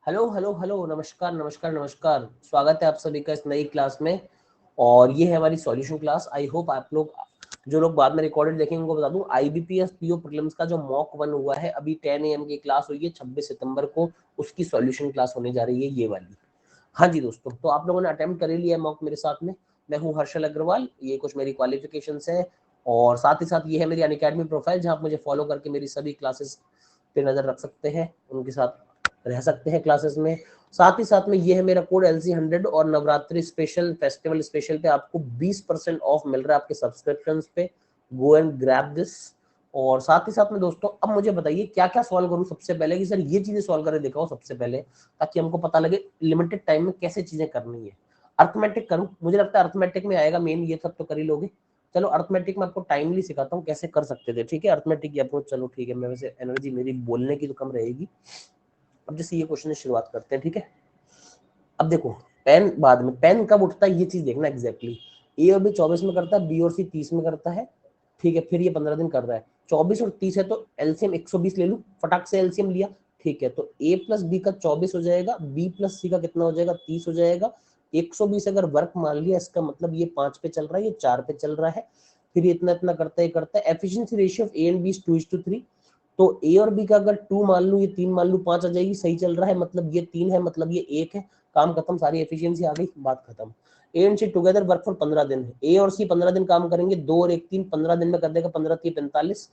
Hello hello hello, नमस्कार नमस्कार नमस्कार। स्वागत है आप सभी का इस नई क्लास में। और ये है हमारी सॉल्यूशन क्लास। आई होप आप लोग, जो लोग बाद में रिकॉर्डेड देखेंगे, उनको बता दूं, आईबीपीएस पीओ प्रीलिम्स का जो मॉक 1 हुआ है, अभी 10 AM की क्लास हुई है 26 सितंबर को, उसकी सॉल्यूशन क्लास होने जा रही है ये वाली। हाँ जी दोस्तों, तो आप लोगों ने अटेम्प्ट कर लिया है मॉक मेरे साथ में। मैं हूँ हर्षल अग्रवाल, ये कुछ मेरी क्वालिफिकेशंस हैं और साथ ही साथ ये है मेरी अनअकैडमी प्रोफाइल, जहाँ आप मुझे फॉलो करके मेरी सभी क्लासेस पे नज़र रख सकते हैं, उनके साथ रह सकते हैं क्लासेस में। साथ ही साथ में ये है मेरा कोड LC100, और नवरात्रि स्पेशल, फेस्टिवल स्पेशल पे आपको 20% ऑफ मिल रहा है आपके सब्सक्रिप्शन पे। Go and grab this. और साथ ही साथ में दोस्तों, अब मुझे बताइए क्या क्या सॉल्व करूं सबसे पहले, कि सर ये चीजें सॉल्व करके दिखाओ सबसे पहले, ताकि हमको पता लगे लिमिटेड टाइम में कैसे चीजें करनी है। अर्थमेटिक करूं, मुझे लगता है अर्थमेटिक में आएगा मेन, ये सब तो कर ही लोगे। चलो अर्थमेटिक में आपको टाइमली सिखाता हूँ कैसे कर सकते थे, ठीक है। अर्थमेटिक की अप्रोच, चलो ठीक है, मैं वैसे एनर्जी मेरी बोलने की तो कम रहेगी। अब जैसे ये क्वेश्चन से शुरुआत करते हैं, ठीक है। अब देखो, पेन बाद में, पेन कब उठता है ये चीज देखना एग्जैक्टली। ए और बी 24 में करता है, बी और सी 30 में करता है, ठीक है। फिर ये 15 दिन कर रहा है, 24 और 30 है तो एलसीएम 120 ले लूं, फटाक से एलसीएम लिया, ठीक है। तो ए प्लस बी का 24 हो जाएगा, बी प्लस सी का कितना हो जाएगा, 30 हो जाएगा। 120 अगर वर्क मान लिया, इसका मतलब ये 5 पे चल रहा है, ये 4 पे चल रहा है। फिर ये इतना इतना करता है। Efficiency ratio of A and B is 2:3। तो ए और बी का अगर 2 मान लूं, ये 3 मान लूं, 5 आ जाएगी, सही चल रहा है, मतलब ये 3 है, मतलब ये 1 है। काम खत्म, सारी एफिशिएंसी आ गई, बात खत्म। A and C together work for 15 दिन। ए और सी 15 दिन काम करेंगे, 2 और 1 3, 15 दिन में कर देगा, 15 3 45।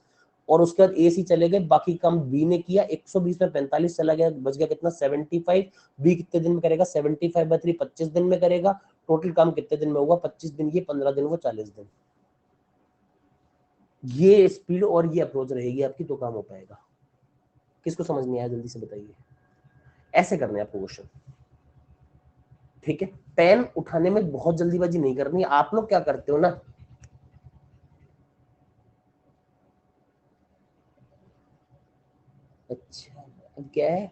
और उसके बाद ए सी चले गए, बाकी काम बी ने किया, 120 में 45 चला गया, बच गया कितना, 75। बी कितने दिन में करेगा, 75/3 25 दिन में करेगा। टोटल काम कितने दिन में होगा, 25 दिन, ये 15 दिन, वो 40 दिन। ये स्पीड और ये अप्रोच रहेगी आपकी, तो काम हो पाएगा। किसको समझ नहीं आया जल्दी से बताइए। ऐसे करने आपको क्वेश्चन, ठीक है। पेन उठाने में बहुत जल्दीबाजी नहीं करनी। आप लोग क्या करते हो ना, अच्छा अब क्या है,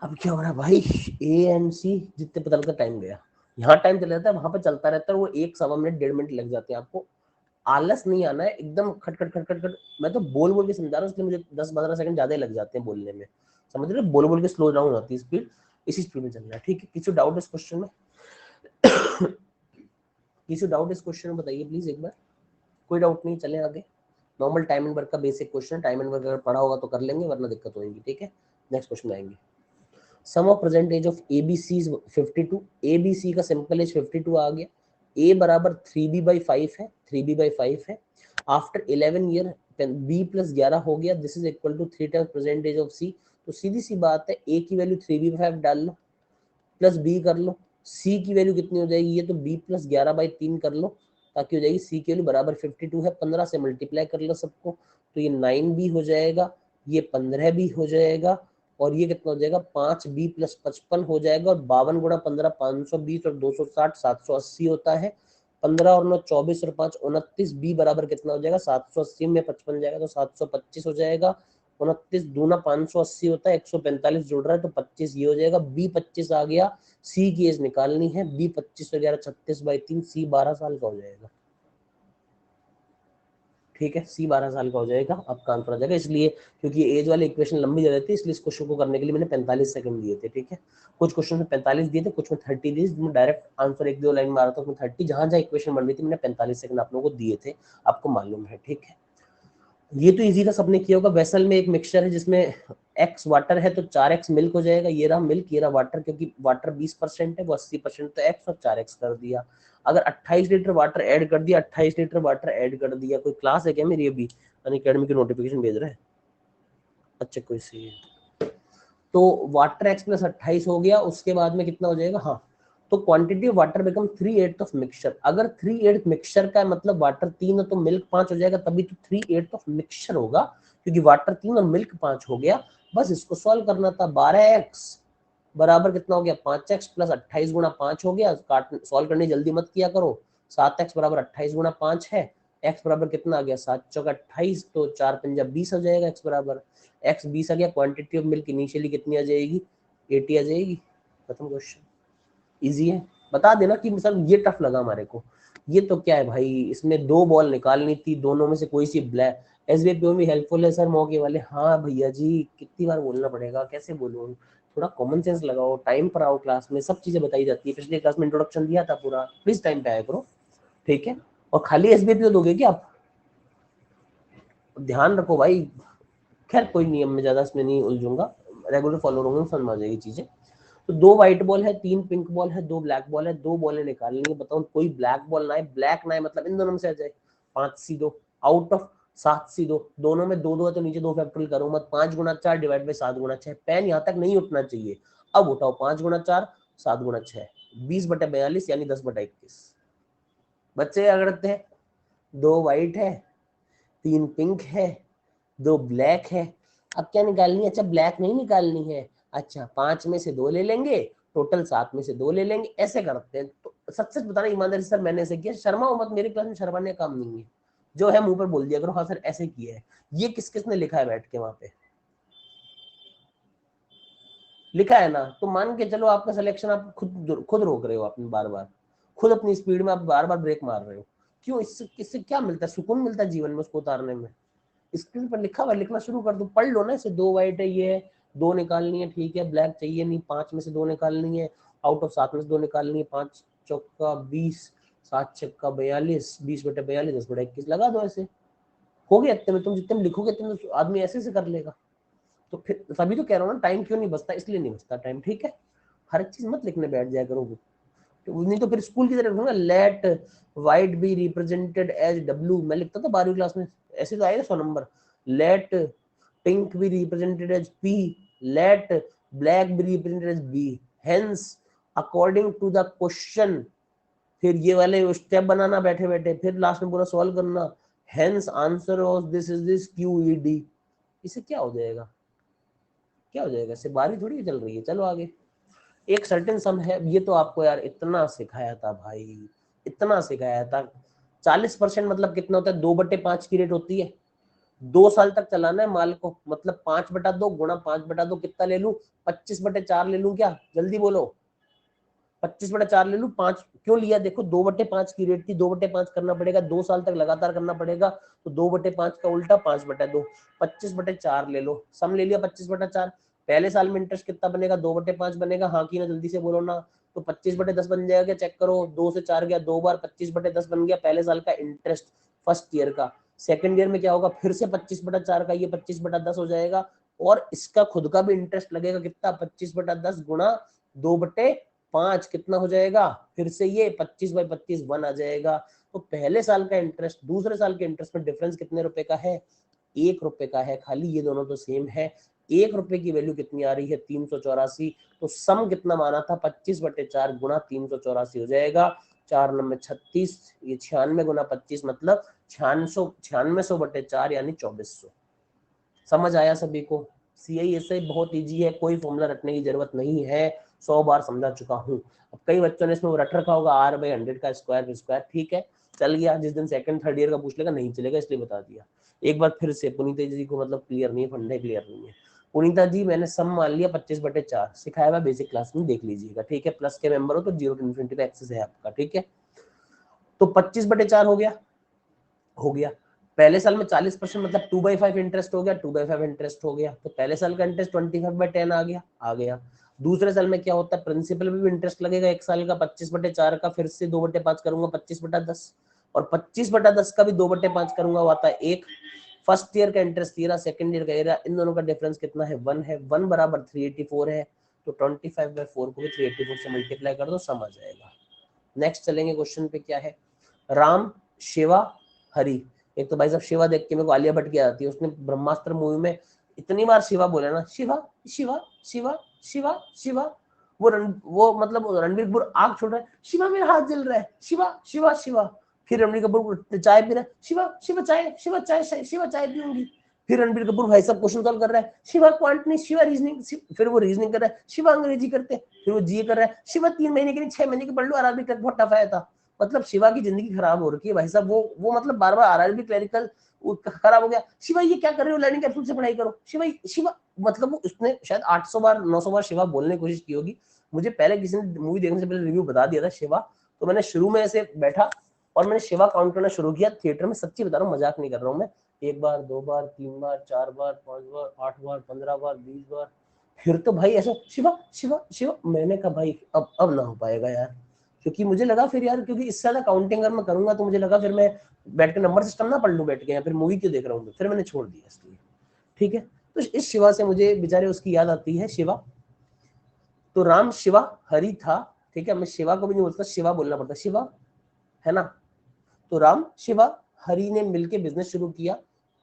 अब क्या हो रहा है भाई, ए एंड सी जितने पता लगता टाइम गया, यहाँ टाइम चला जाता है, वहां पर चलता रहता है, वो 1 सवा मिनट 1.5 मिनट लग जाते हैं आपको। आलस नहीं आना है, एकदम खट खट खट खट खट। मैं तो बोल बोल के समझा रहा हूँ, इसलिए मुझे 10-15 सेकंड ज्यादा लग जाते हैं बोलने में, समझ रहे हो। बोल बोल के स्लो डाउन होती है स्पीड, इसी स्पीड में चलना है, ठीक है। किसी डाउट इस क्वेश्चन में, किसी डाउट इस क्वेश्चन में बताइए प्लीज एक बार। कोई डाउट नहीं, चले आगे। नॉर्मल टाइम एंड वर्क का basic question, time and work अगर पढ़ा होगा तो कर लेंगे, वरना दिक्कत होगी, ठीक है। नेक्स्ट क्वेश्चन आएंगे। Sum of present age of A B C 52। A B C का सिंपल एज 52 आ गया। ए बराबर 3b/5 है, 3b/5 है। आफ्टर 11 ईयर बी प्लस 11 हो गया, this is equal to 3 times present age of C. तो सीधी सी बात है, ए की वैल्यू 3b/5 डाल लो, प्लस बी कर लो। सी की वैल्यू कितनी हो जाएगी, ये तो बी प्लस 11/3 कर लो, ताकि हो जाएगी सी की वैल्यू बराबर 52 है। 15 से मल्टीप्लाई कर लो सबको, तो ये 9b हो जाएगा, ये 15b हो जाएगा, और ये कितना हो जाएगा, 5b प्लस 55 हो जाएगा। और 52 गुणा 15 520, और 260 780 होता है। 15 और 9 24, और 5 29। बी बराबर कितना हो जाएगा, 780 में 55 जाएगा तो 725 हो जाएगा। 29 दूना 580 होता है, 145 जुड़ रहा है तो 25 ये हो जाएगा। बी 25 आ गया। सी की एज निकालनी है, बी 25 हो गया 36/3, सी 12 साल का हो जाएगा, ठीक है। सी 12 साल का हो जाएगा, आपका आंसर आ जाएगा। इसलिए क्योंकि एज वाली इक्वेशन लंबी दे देती है, इसलिए इस क्वेश्चन को करने के लिए मैंने 45 सेकंड दिए थे, ठीक है। कुछ क्वेश्चन में 45 दिए थे, कुछ में 30 दिए, जिसमें डायरेक्ट आंसर 1-2 लाइन में आ रहा था, उसमें 30। जहां जहां इक्वेशन बन रही थी मैंने 45 सेकंड आप लोगों को दिए थे, आपको मालूम है, ठीक है। ये तो इजी था, सबने किया होगा। वेसल में एक मिक्सचर है जिसमें एक्स वाटर है, तो 4x मिल्क हो जाएगा। ये रहा मिल्क, ये रहा वाटर, क्योंकि वाटर 20% है, वो 80%, तो x और 4x कर दिया। अगर 28 लीटर वाटर ऐड कर दिया, 28 लीटर वाटर ऐड कर दिया। कोई क्लास है क्या मेरी अभी, अनअकैडमी की नोटिफिकेशन भेज रहे हैं, अच्छा कोई सही है। तो वाटर x प्लस 28 हो गया, उसके बाद में कितना हो जाएगा, हाँ। तो quantity of water become 3/8 of mixture. अगर 3/8 मिक्सचर का है, मतलब वाटर 3 है तो मिल्क 5 हो जाएगा, तभी तो 3/8 ऑफ मिक्सचर होगा, क्योंकि वाटर 3 और मिल्क 5 हो गया। बस इसको सॉल्व करना था। 12x बराबर कितना हो गया, 5x प्लस 28 गुणा 5 हो गया। काट सॉल्व करने जल्दी मत किया करो। 7x बराबर 28 गुणा 5 है। x बराबर कितना आ गया, 7×4 = 28, तो 4×5 = 20 हो जाएगा। x बराबर x 20 आ गया। क्वांटिटी ऑफ मिल्क इनिशियली कितनी आ जाएगी, 80 आ जाएगी। खत्म क्वेश्चन, इजी है। बता देना कि सर ये टफ लगा हमारे को। ये तो क्या है भाई, इसमें 2 बॉल निकालनी थी, दोनों में से कोई सी ब्लैक। एसबीआई भी हेल्पफुल है सर मौके वाले। हाँ भैया जी, कितनी बार बोलना पड़ेगा, कैसे बोलूं, थोड़ा कॉमन सेंस लगाओ, टाइम पर आओ, क्लास में सब चीजें बताई जाती है। पिछले क्लास में इंट्रोडक्शन दिया था पूरा, प्लीज टाइम पे आया करो, ठीक है। और खाली एसबीआई दोगे क्या आप, ध्यान रखो भाई। खैर कोई नियम में ज्यादा इसमें नहीं उलझूंगा, रेगुलर फॉलो करूंगा, समझ में आ जाएगी चीजें। तो 2 व्हाइट बॉल है, 3 पिंक बॉल है, 2 ब्लैक बॉल है, 2 बॉलें निकालनी है। बताओ कोई ब्लैक बॉल ना है, ब्लैक ना है, मतलब इन दोनों में से आ जाए। 5 सी 2 आउट ऑफ 7 सी 2, दोनों में 2 2 है तो नीचे 2 फैक्टोरियल करो मत। 5 गुना 4 डिवाइड बाई 7 गुना 6, पेन यहाँ तक नहीं उठना चाहिए। अब उठाओ 5 गुना 4 7 गुना 6, 20/42 यानी 10/21। बच्चे क्या करते हैं, 2 व्हाइट है, 3 पिंक है, 2 ब्लैक है। अब क्या निकालनी है, अच्छा ब्लैक नहीं निकालनी है, अच्छा 5 में से 2 ले लेंगे, टोटल 7 में से 2 ले लेंगे, ऐसे करते हैं। तो सच सच बताना ईमानदारी सर मैंने ऐसे किया, शर्मा मत, मेरे क्लास में शर्माने का काम नहीं है, जो है मुंह पर बोल दिया करो हाँ सर ऐसे किया है। ये किस किस ने लिखा है बैठ के वहां पे, लिखा है ना, तो मान के चलो आपका सिलेक्शन आप खुद खुद रोक रहे हो, अपने बार बार खुद अपनी स्पीड में आप बार बार ब्रेक मार रहे हो। क्यों, इससे क्या मिलता है, सुकून मिलता है जीवन में उसको उतारने में। स्क्रीन पर लिखा हुआ लिखना शुरू कर दो, पढ़ लो ना इसे। 2 व्हाइट है, ये है, 2 निकालनी है, ठीक है, ब्लैक चाहिए नहीं, 5 में से 2 निकालनी है, आउट ऑफ 7 में से 2 निकालनी है, 5 चौका 20, 7 छक्का 42, 20/42 10/21 लगा दो ऐसे, हो गया। इतने में तुम जितने में लिखोगे इतने तो आदमी ऐसे से कर लेगा। तो फिर सभी तो कह रहा हूँ ना, टाइम क्यों नहीं बचता, इसलिए नहीं बचता टाइम, ठीक है। हर एक चीज मत लिखने बैठ जाया करो, तो नहीं तो फिर स्कूल की तरह लिखूंगा, let white be represented as W, मैं लिखता था 12वीं क्लास में, ऐसे तो आएगा 100 number. Let pink be represented as P, let black be represented as B, hence according to the question, फिर ये वाले स्टेप बनाना बैठे बैठे, फिर लास्ट में पूरा सॉल्व करना, hence answer of this is this Q E D. इसे क्या हो जाएगा, क्या हो जाएगा, इससे बारी थोड़ी चल रही है। चलो आगे, एक सर्टेन सम है, ये तो आपको यार इतना सिखाया था भाई, इतना सिखाया था। 40% मतलब कितना होता है, 2/5 की रेट होती है। 2 साल तक चलाना है माल को, मतलब 5/2 गुणा 5/2 कितना ले लूं, 25/4 ले लूं क्या, जल्दी बोलो। 25/4 ले लूं, 5 क्यों लिया, देखो 2/5 की रेट थी, 2/5 करना पड़ेगा, 2 साल तक लगातार करना पड़ेगा, तो 2/5 का उल्टा 5/2, 25/4 ले लो, सम ले लिया 25/4। पहले साल में इंटरेस्ट कितना बनेगा, 2/5 बनेगा, हाँ की ना जल्दी से बोलो ना। तो 25/10 बन जाएगा क्या, चेक करो, 2 से 4 गया 2 बार, 25/10 बन गया पहले साल का इंटरेस्ट फर्स्ट ईयर का। सेकेंड ईयर में क्या होगा, फिर से 25/4 का ये 25/10 हो जाएगा, और इसका खुद का भी इंटरेस्ट लगेगा कितना, 25/10 गुणा 2/5 कितना हो जाएगा, फिर से ये 25/25 1 आ जाएगा। तो पहले साल का इंटरेस्ट दूसरे साल के इंटरेस्ट में डिफरेंस कितने रुपए का है, 1 रुपए का है खाली, ये दोनों तो सेम है। 1 रुपए की वैल्यू कितनी आ रही है, 384। तो सम कितना माना था, 25/4 गुणा 384 हो जाएगा, 4×9 36, ये 96 गुणा 25 मतलब 9600/4 यानी 2400। समझ आया सभी को, CISI बहुत इजी है, कोई फॉर्मूला रटने की जरूरत नहीं है, 100 बार समझा चुका हूँ। अब कई बच्चों ने इसमें वो रट रखा होगा R/100 का स्क्वायर, ठीक है चल गया, जिस दिन सेकंड थर्ड ईयर का पूछ लेगा नहीं चलेगा, इसलिए बता दिया। एक बार फिर से पुनीता जी को मतलब क्लियर नहीं है, फंडे क्लियर नहीं है। पुनीता जी मैंने सम मान लिया 25/4 सिखाया हुआ बेसिक क्लास में, देख लीजिएगा, ठीक है। प्लस के मेंबर हो तो 0 to ∞ का एक्सेस है आपका, ठीक है। तो 25/4 हो गया, हो गया। पहले साल में 40% मतलब 2/5 इंटरेस्ट हो गया, 2/5 इंटरेस्ट हो गया, तो पहले साल का इंटरेस्ट 25/10 आ गया, आ गया। दूसरे साल में क्या होता है, प्रिंसिपल में भी इंटरेस्ट लगेगा एक साल का 25/4 का, फिर से 2/5 करूंगा 25/10, और 25/10 का भी 2/5 करूंगा, वो आता है 1। फर्स्ट ईयर का इंटरेस्ट ये रहा, सेकंड ईयर का ये रहा, इन दोनों का डिफरेंस कितना है, 1 है, 1 बराबर 384 है, तो 25/4 को भी 384 से मल्टीप्लाई कर दो, समझ जाएगा। नेक्स्ट चलेंगे क्वेश्चन पे, क्या है, राम शिवा हरि। एक तो भाई साहब शिवा देख के मेरे को आलिया भट्ट की आती है, उसने ब्रह्मास्त्र मूवी में इतनी बार शिवा बोला ना, शिवा शिवा शिवा शिवा शिवा, वो मतलब रणबीर कपूर आग छोड़ रहा है, शिवा मेरा हाथ जल रहा है, शिवा शिवा शिवा। फिर रणबीर कपूर चाय पी रहा है, शिवा शिवा चाय, शिवा चाय, शिवा चाय पीऊंगी। फिर रणबीर कपूर भाई साहब क्वेश्चन सॉल्व कर रहा है, शिवा क्वांट नहीं, शिवा रीजनिंग, फिर वो रीजनिंग कर रहा है, शिवा अंग्रेजी करते, फिर वो जीए कर रहा है, शिवा 3 महीने के नहीं 6 महीने के पढ़ लो, आरआरबी क्लर्क बहुत टफ आया था। मतलब शिवा की जिंदगी खराब हो रखी है भाई साहब, वो मतलब बार बार आरआरबी क्लरिकल खराब हो गया, शिवा ये क्या कर रहे हो, लर्निंग कैप्सूल से पढ़ाई करो, शिवा शिवा, मतलब वो उसने शायद 800 बार 900 बार शिवा बोलने की कोशिश की होगी, मुझे पहले किसी ने मूवी देखने से पहले रिव्यू बता दिया था शिवा, तो मैंने शुरू में ऐसे बैठा और मैंने शिवा काउंट करना शुरू किया थिएटर में, सच्ची बता रहा हूँ, मजाक नहीं कर रहा हूँ मैं। 1 बार 2 बार 3 बार 4 बार 5 बार 8 बार 15 बार 20 बार, फिर तो भाई ऐसा शिवा शिवा शिवा, मैंने कहा भाई अब ना हो पाएगा यार, क्योंकि मुझे लगा फिर यार, क्योंकि इससे ज्यादा काउंटिंग अगर मैं करूंगा तो मुझे लगा फिर मैं बैठ के नंबर सिस्टम ना पढ़ लूं बैठ के, या फिर मूवी क्यों देख रहा हूँ, फिर मैंने छोड़ दिया इसलिए। ठीक है, तो इस शिवा से मुझे बेचारे उसकी याद आती है, शिवा। तो राम शिवा हरि था, ठीक है, मैं शिवा को भी नहीं बोलता, शिवा बोलना पड़ता, शिवा, है ना। तो राम शिवा हरि ने मिलके बिजनेस शुरू किया,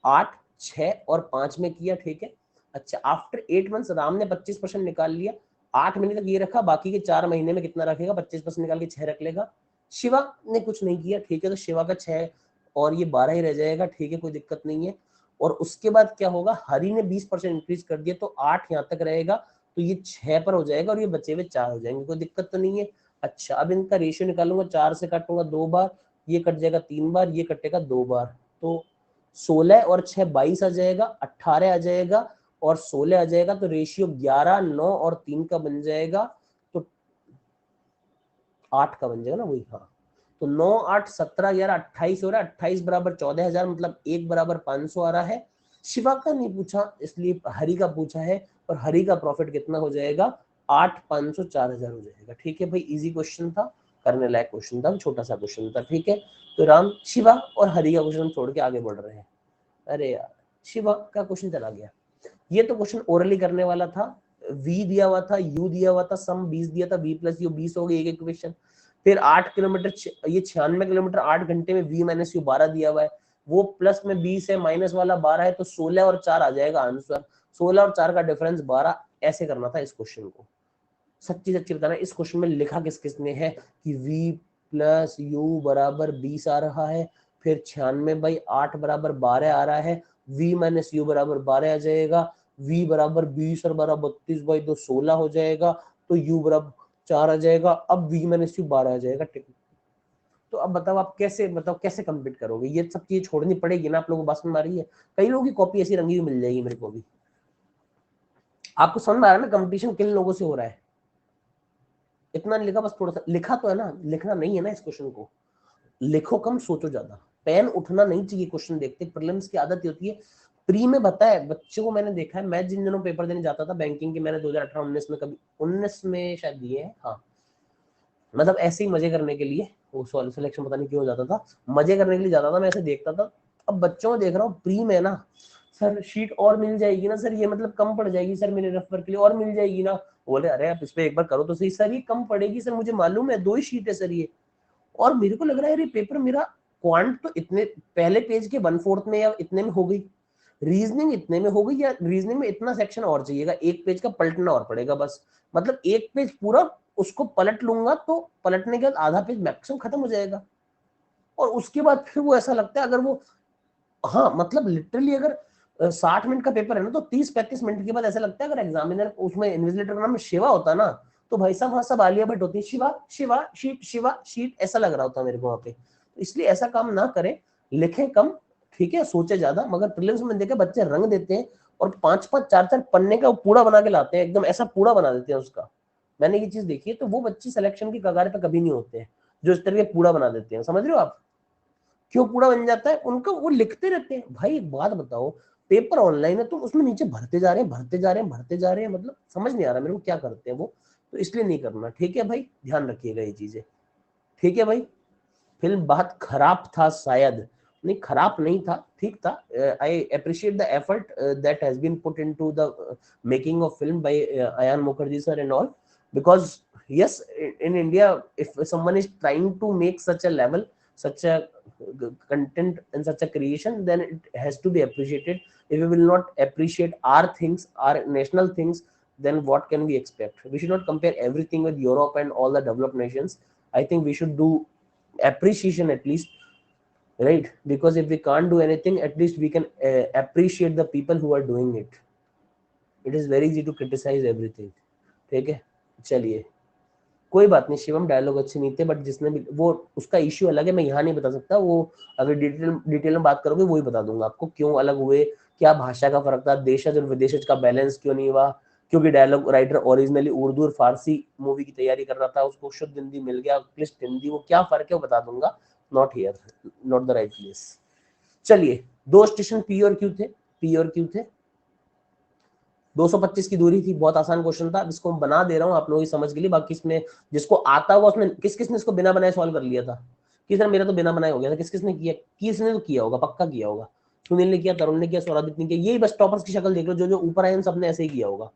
8, 6 और 5 में किया, ठीक है। अच्छा, आफ्टर 8 मंथ्स राम ने 25% निकाल लिया, 8 महीने तक ये रखा, बाकी के 4 महीने में कितना रखेगा, 25% निकाल के 6 रख लेगा। शिवा ने कुछ नहीं किया, ठीक है, तो शिवा का 6 और ये 12 ही रह जाएगा, ठीक है, कोई दिक्कत नहीं है। और उसके बाद क्या होगा, हरि ने 20% इंक्रीज कर दिया, तो 8 यहाँ तक रहेगा, तो ये 6 पर हो जाएगा और ये बचे हुए 4 हो जाएंगे, कोई दिक्कत तो नहीं है। अच्छा, अब इनका रेशियो निकालूंगा, 4 से काटूंगा 2 बार, ये कट जाएगा 3 बार, ये कटेगा 2 बार, तो 16 और 6 22 आ जाएगा, 18 आ जाएगा और 16 आ जाएगा, तो रेशियो 11 9 और 3 का बन जाएगा, तो 8 का बन जाएगा ना वही, हाँ। तो 9 8 17 11 28 हो रहा है, 28 बराबर 14,000, मतलब 1 बराबर 500 आ रहा है। शिवा का नहीं पूछा इसलिए हरि का पूछा है, और हरि का प्रॉफिट कितना हो जाएगा, 8 500 4,000 हो जाएगा। ठीक है भाई, इजी क्वेश्चन था, करने लायक क्वेश्चन था, छोटा सा क्वेश्चन था, ठीक है। तो राम शिवा और हरि का क्वेश्चन छोड़ के आगे बढ़ रहे हैं। अरे यार, शिवा का क्वेश्चन चला गया। ये तो क्वेश्चन ओरली करने वाला था, v दिया हुआ था, u दिया हुआ था, सम 20 दिया था, v प्लस यू 20 हो गई एक इक्वेशन। फिर 8 किलोमीटर, ये 96 किलोमीटर 8 घंटे में, v माइनस यू 12 दिया हुआ है, वो प्लस में 20 है, माइनस वाला 12 है, तो 16 और 4 आ जाएगा आंसर, 16 और 4 का डिफरेंस 12, ऐसे करना था इस क्वेश्चन को। सच्ची सच्ची बताना, इस क्वेश्चन में लिखा किस किसने है कि v प्लस यू बराबर 20 आ रहा है, फिर 96/8 बराबर 12 आ रहा है, v माइनस यू बराबर 12 आ जाएगा, v बराबर 20 और 12 32/2 16 हो जाएगा, तो u बराबर 4 आ जाएगा, अब v माइनस यू 12 आ जाएगा। तो अब बताओ आप कैसे, मतलब कैसे कंप्लीट करोगे, ये सब चीज छोड़नी पड़ेगी ना, आप लोगों को बस में आ रही है। कई लोगों की कॉपी ऐसी रंगी हुई मिल जाएगी मेरे को भी। आपको समझ में आ रहा है ना कंपटीशन किन लोगों से हो रहा है, इतना नहीं लिखा, बस थोड़ा सा लिखा तो है ना, लिखना नहीं है ना इस क्वेश्चन को, लिखो कम सोचो ज्यादा, पेन उठना नहीं चाहिए क्वेश्चन देखते, प्रीलिम्स की आदत होती है। प्री में बताया बच्चों को, मैंने देखा है, मैं जिन दिनों पेपर देने जाता था बैंकिंग के, मैंने 2018-19 में, कभी 19 में शायद दिए हैं, हाँ, मतलब ऐसे ही मजे करने के लिए, वो सॉरी सिलेक्शन पता नहीं क्यों हो जाता था, मजे करने के लिए जाता था, मैं ऐसे देखता था। अब बच्चों को देख रहा हूँ प्री में ना, सर शीट और मिल जाएगी ना सर, ये मतलब कम पड़ जाएगी सर मेरे रेफर के लिए, और मिल जाएगी ना, बोले अरे आप इस पे एक बार करो तो सही सर, ये कम पड़ेगी सर, मुझे मालूम है 2 ही शीट है सर ये। और मेरे को लग रहा है ये पेपर मेरा क्वांट तो इतने पहले पेज के 1/4 में या इतने में हो गई, रीजनिंग इतने में हो गई, या रीजनिंग में इतना सेक्शन और चाहिएगा, एक पेज का पलटना और पड़ेगा बस, मतलब एक पेज पूरा उसको पलट लूंगा तो पलटने के बाद आधा पेज मैक्सिमम खत्म हो जाएगा। और उसके बाद फिर वो ऐसा लगता है अगर वो, हाँ मतलब लिटरली अगर 60 मिनट का पेपर है ना, तो 30-35 मिनट के बाद ऐसा लगता है अगर एग्जामिनर उसमें इन्विजिलेटर का नाम शिवा होता ना, तो भाई साहब वहां सब आलिया भट्ट होती है, शिवा शिवा शीट शिवा शीट, ऐसा लग रहा होता मेरे को वहां पे। तो इसलिए ऐसा काम ना करें, लिखें कम, ठीक है, सोचे ज्यादा, मगर प्रीलिम्स में देखे बच्चे रंग देते हैं और 5-5 4-4 पन्ने का पूरा बना के लाते हैं, एकदम ऐसा पूरा बना देते हैं उसका, मैंने ये चीज देखी है। तो वो बच्चे सिलेक्शन की कगार पे कभी नहीं होते हैं जो इस तरह के पूरा बना देते हैं, समझ रहे हो आप क्यों पूरा बन जाता है उनका, वो लिखते रहते हैं। भाई एक बात बताओ, पेपर ऑनलाइन है तो उसमें नीचे भरते जा रहे हैं भरते जा रहे हैं भरते जा रहे हैं, मतलब समझ नहीं आ रहा मेरे को क्या करते हैं वो, तो इसलिए नहीं करना, ठीक है भाई, ध्यान रखिएगा ये चीजें, ठीक है भाई। फिल्म बहुत खराब था शायद, नहीं खराब नहीं था, ठीक था, I appreciate the effort that has been put into the making of film by Ayan Mukherjee sir and all, because yes, in India if someone is trying to make such a level, such a content and such a creation, then it has to be appreciated. If we will not appreciate our things, our national things, then what can we expect? We should not compare everything with Europe and all the developed nations. I think we should do appreciation at least, right? Because if we can't do anything, at least we can appreciate the people who are doing it. It is very easy to criticize everything, ठीक है। चलिए कोई बात नहीं, Shivam dialogue अच्छे नहीं थे, but जिसने भी वो, उसका इश्यू अलग है, मैं यहाँ नहीं बता सकता वो, अगर डिटेल में बात करोगे वही बता दूंगा आपको क्यों अलग हुए, क्या भाषा का फर्क था, देशज और विदेशज का बैलेंस क्यों नहीं हुआ, क्योंकि डायलॉग राइटर ओरिजिनली उर्दू और फारसी मूवी की तैयारी कर रहा था, उसको शुद्ध हिंदी मिल गया, क्लिष्ट हिंदी, वो क्या फर्क है वो बता दूंगा, not here, not the right place. चलिए, दो स्टेशन पी और क्यू थे, पी और क्यू थे, 225 की दूरी थी, बहुत आसान क्वेश्चन था, इसको बना दे रहा हूँ आप लोगों की समझ के लिए, बाकी इसमें जिसको आता होगा उसमें किस किसने इसको बिना बनाए सॉल्व कर लिया था, किसने, मेरा तो बिना बनाए हो गया था, किस किसने किया, किसने तो किया होगा, पक्का किया होगा, सुनील ने किया, तरुण ने किया, सौरादित ने किया, यही बस टॉपर्स की शक्ल देख लो, जो जो ऊपर आए सबने ऐसे ही किया होगा,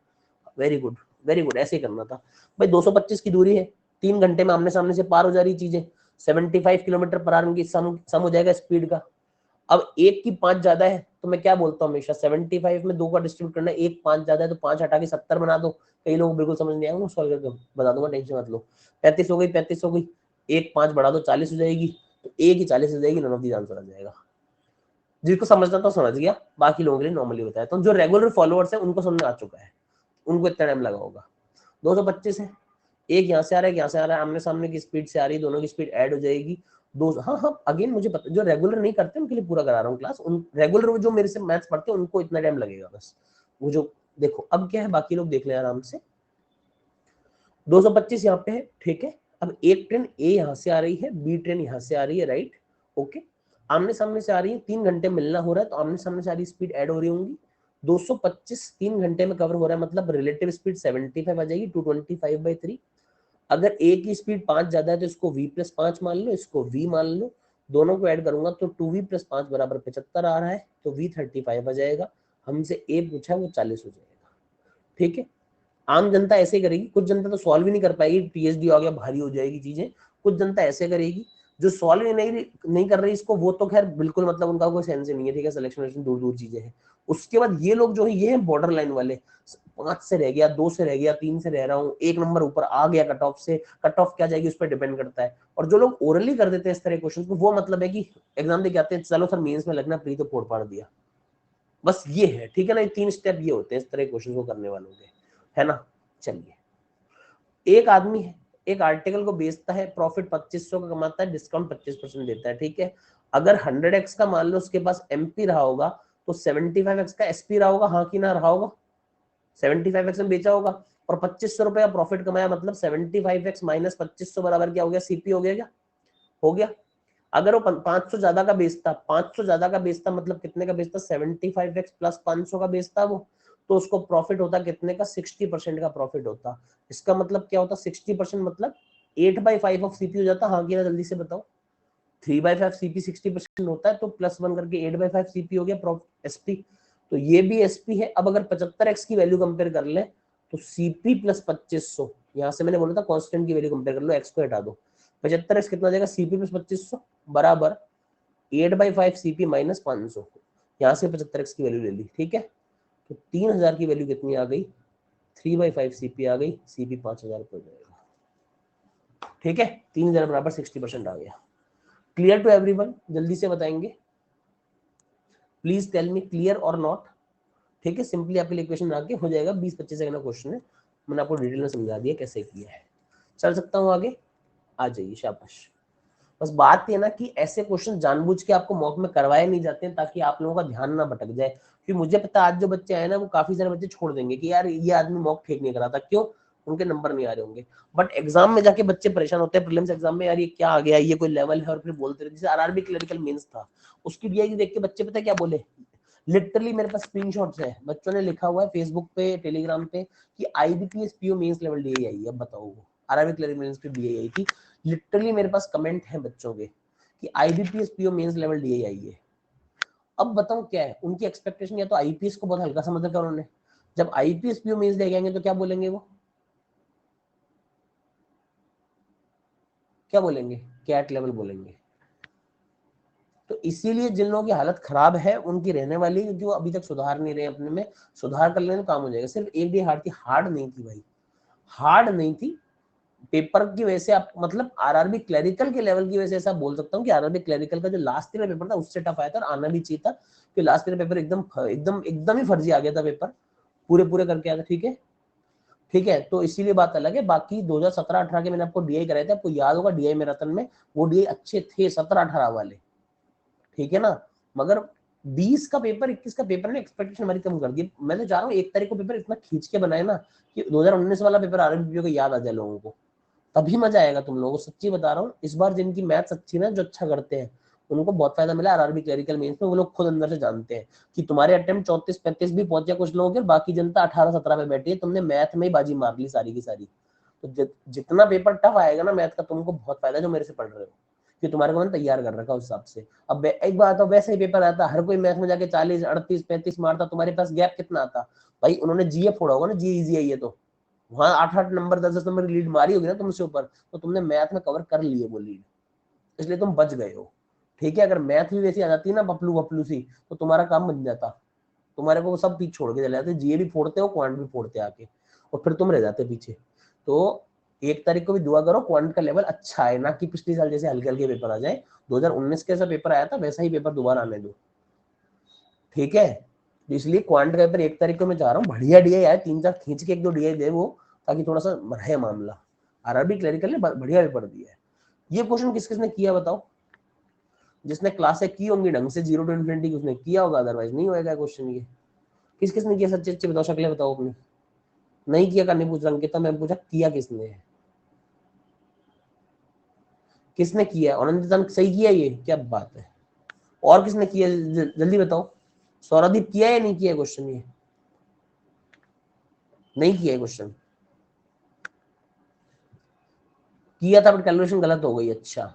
वेरी गुड वेरी गुड, ऐसे ही करना था भाई। 225 की दूरी है, 3 घंटे में आमने सामने से पार हो जा रही चीजें, 75 किलोमीटर पर आवर की सम हो जाएगा स्पीड का। अब एक की 5 ज्यादा है तो मैं क्या बोलता हूँ हमेशा, 75 में 2 का डिस्ट्रीब्यूट करना है, एक 5 ज्यादा है तो 5 हटा के 70 बना दो, कई लोग बिल्कुल समझ नहीं आएगा, सॉल्व करके बता दूंगा, टेंशन मत लो। 35 हो गई, 35 हो गई, एक 5 बढ़ा दो 40 हो जाएगी, तो एक ही 40 हो जाएगी, नन ऑफ द आंसर आ जाएगा। जिसको समझना तो समझ गया, बाकी लोगों के लिए नॉर्मली बताया, तो जो रेगुलर फॉलोअर्स है उनको समझ आ चुका है, उनको इतना टाइम लगा होगा। 225 है, एक यहाँ से आ रहा है, यहाँ से आ रहा है, आमने सामने की स्पीड से आ रही है, दोनों की स्पीड ऐड हो जाएगी, दो, हाँ हाँ, अगेन मुझे पता, जो रेगुलर नहीं करते उनके लिए पूरा करा रहा हूँ क्लास, उन रेगुलर जो मेरे से मैथ्स पढ़ते हैं उनको इतना टाइम लगेगा बस, वो जो देखो अब क्या है, बाकी लोग देख ले आराम से। 225 यहाँ पे है, ठीक है। अब एक ट्रेन ए यहाँ से आ रही है, बी ट्रेन यहाँ से आ रही है, राइट, ओके, आमने सामने से आ रही है, 3 घंटे मिलना हो रहा है, तो आमने सामने से आ रही स्पीड ऐड हो रही होंगी, 225 3 घंटे में कवर हो रहा है, मतलब रिलेटिव स्पीड 75 आ जाएगी, 225/3। अगर ए की स्पीड 5 ज्यादा है तो इसको v प्लस 5 मान लो, इसको v मान लो, दोनों को ऐड करूंगा तो 2v प्लस 5 बराबर 75 आ रहा है, तो v 35 आ जाएगा, हमसे ए पूछा है वो 40 हो जाएगा, ठीक है। आम जनता ऐसे करेगी, कुछ जनता तो सॉल्व ही नहीं कर पाएगी, पीएचडी आ गया भारी हो जाएगी चीजें, कुछ जनता ऐसे करेगी, जो सॉल्व ही नहीं कर रही इसको, वो तो खैर बिल्कुल मतलब उनका कोई सेंस ही नहीं है, ठीक है, सिलेक्शन दूर दूर चीजें हैं। उसके बाद ये लोग जो है, ये है बॉर्डर लाइन वाले, 5 से रह गया, 2 से रह गया, 3 से रह रहा हूँ, 1 नंबर ऊपर आ गया कट ऑफ से, कट ऑफ क्या जाएगी उस पर डिपेंड करता है। और जो लोग ओरली कर देते हैं इस तरह क्वेश्चन को, वो मतलब है कि एग्जाम दे के आते हैं, चलो सर मेंस में लगना, प्री तो फोड़ पाड़ दिया, बस ये है, ठीक है ना, ये 3 स्टेप ये होते हैं इस तरह क्वेश्चन को करने वालों के, है ना। चलिए, एक आदमी है, एक आर्टिकल को बेचता है, प्रॉफिट 2500 का कमाता है, डिस्काउंट 25% देता है, ठीक है। अगर 100x का मान लो उसके पास एमपी रहा होगा, तो 75x का एसपी रहा होगा, हाँ कि ना रहा होगा, 75x में बेचा होगा और 2500 रुपए का प्रॉफिट कमाया, मतलब 75x माइनस 2500 बराबर क्या हो गया, सीपी हो गया, क्या हो गया। अगर वो 500 ज्यादा का बेचता, 500 ज्यादा का बेचता मतलब कितने का बेचता, 75x प्लस 500 का बेचता वो, तो उसको प्रॉफिट होता कितने का, 60% का प्रॉफिट होता। इसका मतलब क्या होता, 60% मतलब 8/5 ऑफ सीपी हो जाता, हाँ कि ना, जल्दी से बताओ। 3/5 सीपी 60% होता है, तो +1 करके 8/5 सीपी हो गया एसपी, तो ये भी एसपी है। अब अगर 75x की वैल्यू कंपेयर कर ले, तो सीपी प्लस 2500, यहाँ से मैंने बोला था कांस्टेंट की वैल्यू कंपेयर कर लो, एक्स को हटा दो, 75x कितना जाएगा, सीपी प्लस 2500 बराबर 8/5 सीपी माइनस 500, यहाँ से 75x की वैल्यू ले ली, ठीक है। तो 3000 की वैल्यू कितनी आ गई, 3/5 सीपी आ गई, सीपी 5000 हो जाएगा, ठीक है। 3000 बराबर 60% आ गया। क्लियर टू एवरीवन, जल्दी से बताएंगे, प्लीज टेल मी क्लियर और नॉट, ठीक है। सिंपली आपके लिए इक्वेशन आके हो जाएगा, 20-25 सेकंड का क्वेश्चन है, मैंने आपको डिटेल में समझा दिया कैसे किया है। चल सकता हूँ आगे, आ जाइए, शाबाश। बस बात ये ना कि ऐसे क्वेश्चन जानबूझ के आपको मॉक में करवाए नहीं जाते हैं, ताकि आप लोगों का ध्यान ना भटक जाए, क्योंकि मुझे पता आज जो बच्चे आए ना, वो काफी सारे बच्चे छोड़ देंगे कि यार ये आदमी मॉक ठीक नहीं कराता, क्यों, उनके नंबर नहीं आ रहे होंगे। बट एग्जाम में जाके बच्चे परेशान होते हैं, प्रीलिम्स एग्जाम में, यार ये क्या आ गया, ये कोई लेवल है, और फिर बोलते रहे, जैसे आरआरबी क्लरिकल मेंस था, उसकी डीआई देख के बच्चे पता क्या बोले, लिटरली मेरे पास स्क्रीनशॉट्स है, बच्चों ने लिखा हुआ है फेसबुक पे, टेलीग्राम पे, कि IBPS PO mains level DI आई है। अब बताओ, वो आरआरबी क्लरिकल मेंस पे डीआई आई थी, लिटरली मेरे पास कमेंट है बच्चों के कि IBPS PO mains level DI आई है। अब बताऊं क्या है उनकी एक्सपेक्टेशन, या तो आईपीएस को बहुत हल्का समझ रखा उन्होंने, जब आईपीएस पीओ मेंस लेके आएंगे तो क्या बोलेंगे, वो क्या बोलेंगे, कैट लेवल बोलेंगे। तो इसीलिए जिन लोगों की हालत खराब है उनकी रहने वाली, क्योंकि वो अभी तक सुधार नहीं रहे अपने में, सुधार कर लेने काम हो जाएगा। सिर्फ एक डे हार्ड थी, हार्ड नहीं थी भाई, हार्ड नहीं थी, पेपर की वजह से आप, मतलब आरआरबी क्लरिकल के लेवल की वजह से ऐसा बोल सकता हूँ कि आरआरबी क्लरिकल का जो लास्ट ईयर पेपर था उससे टफ आया था, और आना भी चाहिए था, कि लास्ट ईयर पेपर एकदम एकदम एकदम ही फर्जी आ गया था पेपर, पूरे पूरे करके आया था, ठीक है, ठीक है। तो इसीलिए बात अलग है। बाकी 2017-18 के मैंने आपको डीआई कराए थे, आपको याद होगा डीआई मैराथन में, वो डीआई अच्छे थे 17-18 वाले, ठीक है ना। मगर 20 का पेपर 21 का पेपर ने एक्सपेक्टेशन हमारी कम कर दी। मैं तो चाह रहा हूँ 1 तारीख को पेपर इतना खींच के बनाए ना कि 2019 वाला पेपर आरआरबी को याद आ जाए लोगों को, तभी मजा आएगा तुम लोगों को। सच्ची बता रहा हूँ, इस बार जिनकी मैथ्स अच्छी ना, जो अच्छा करते हैं, उनको बहुत फायदा मिला आरआरबी क्लरिकल मेंस में। वो लोग खुद अंदर से जानते हैं कि तुम्हारे अटेम्प्ट 34-35 भी पहुंचे कुछ लोगों के, बाकी जनता 18-17 पे बैठी है, तुमने मैथ में ही बाजी मार ली सारी की सारी। तो जितना पेपर टफ आएगा ना मैथ का, तुमको बहुत फायदा जो मेरे से पढ़ रहे हो, कि तुम्हारे को मैंने तैयार कर रखा उस हिसाब से। अब एक बात, वैसे ही पेपर आता, हर कोई मैथ में जाके 40, 38, 35 मारता, तुम्हारे पास गैप कितना आता भाई? उन्होंने जीए फोड़ा होगा ना, जी इजी आई है तो वहां 8-8 नंबर 10-10 नंबर की लीड मारी होगी ना तुमसे ऊपर, तो तुमने मैथ में कवर कर लिए वो लीड, इसलिए तुम बच गए हो। ठीक है, अगर मैथ भी वैसी आ जाती है ना पपलू वपलू सी, तो तुम्हारा काम बन जाता, तुम्हारे को सब पीछे छोड़ के चले जाते, जीए भी फोड़ते हो, क्वांट भी फोड़ते आके, और फिर तुम रह जाते पीछे। तो 1 तारीख को भी दुआ करो क्वांट का लेवल अच्छा है, ना कि पिछले साल जैसे हल्के हल्के पेपर आ जाए। 2019 कैसा पेपर आया था वैसा ही पेपर दोबारा आने दो, ठीक है। इसलिए क्वांट का पेपर 1 तारीख को मैं चाह रहा हूँ बढ़िया डीआई आए, 3-4 खींच के 1-2 डीआई दे वो, ताकि थोड़ा सा रहे मामला। आरआरबी क्लरिकल ने बढ़िया पेपर दिया है। ये क्वेश्चन किस किसने किया बताओ? जिसने क्लासें की होंगी ढंग से 0 to infinity उसने किया होगा, अदरवाइज नहीं होएगा क्वेश्चन ये। किस किसने किया? सच्चे सच्चे बताओ, शक्लें बताओ अपनी। नहीं किया का नहीं पूछ रहा अंकिता, मैं पूछा किया किसने है, किसने किया? अनंतिता ने सही किया, ये क्या बात है। और किसने किया जल्दी बताओ। सौरदीप किया या नहीं किया क्वेश्चन? ये नहीं किया क्वेश्चन, किया था बट कैलकुलेशन गलत हो गई। अच्छा,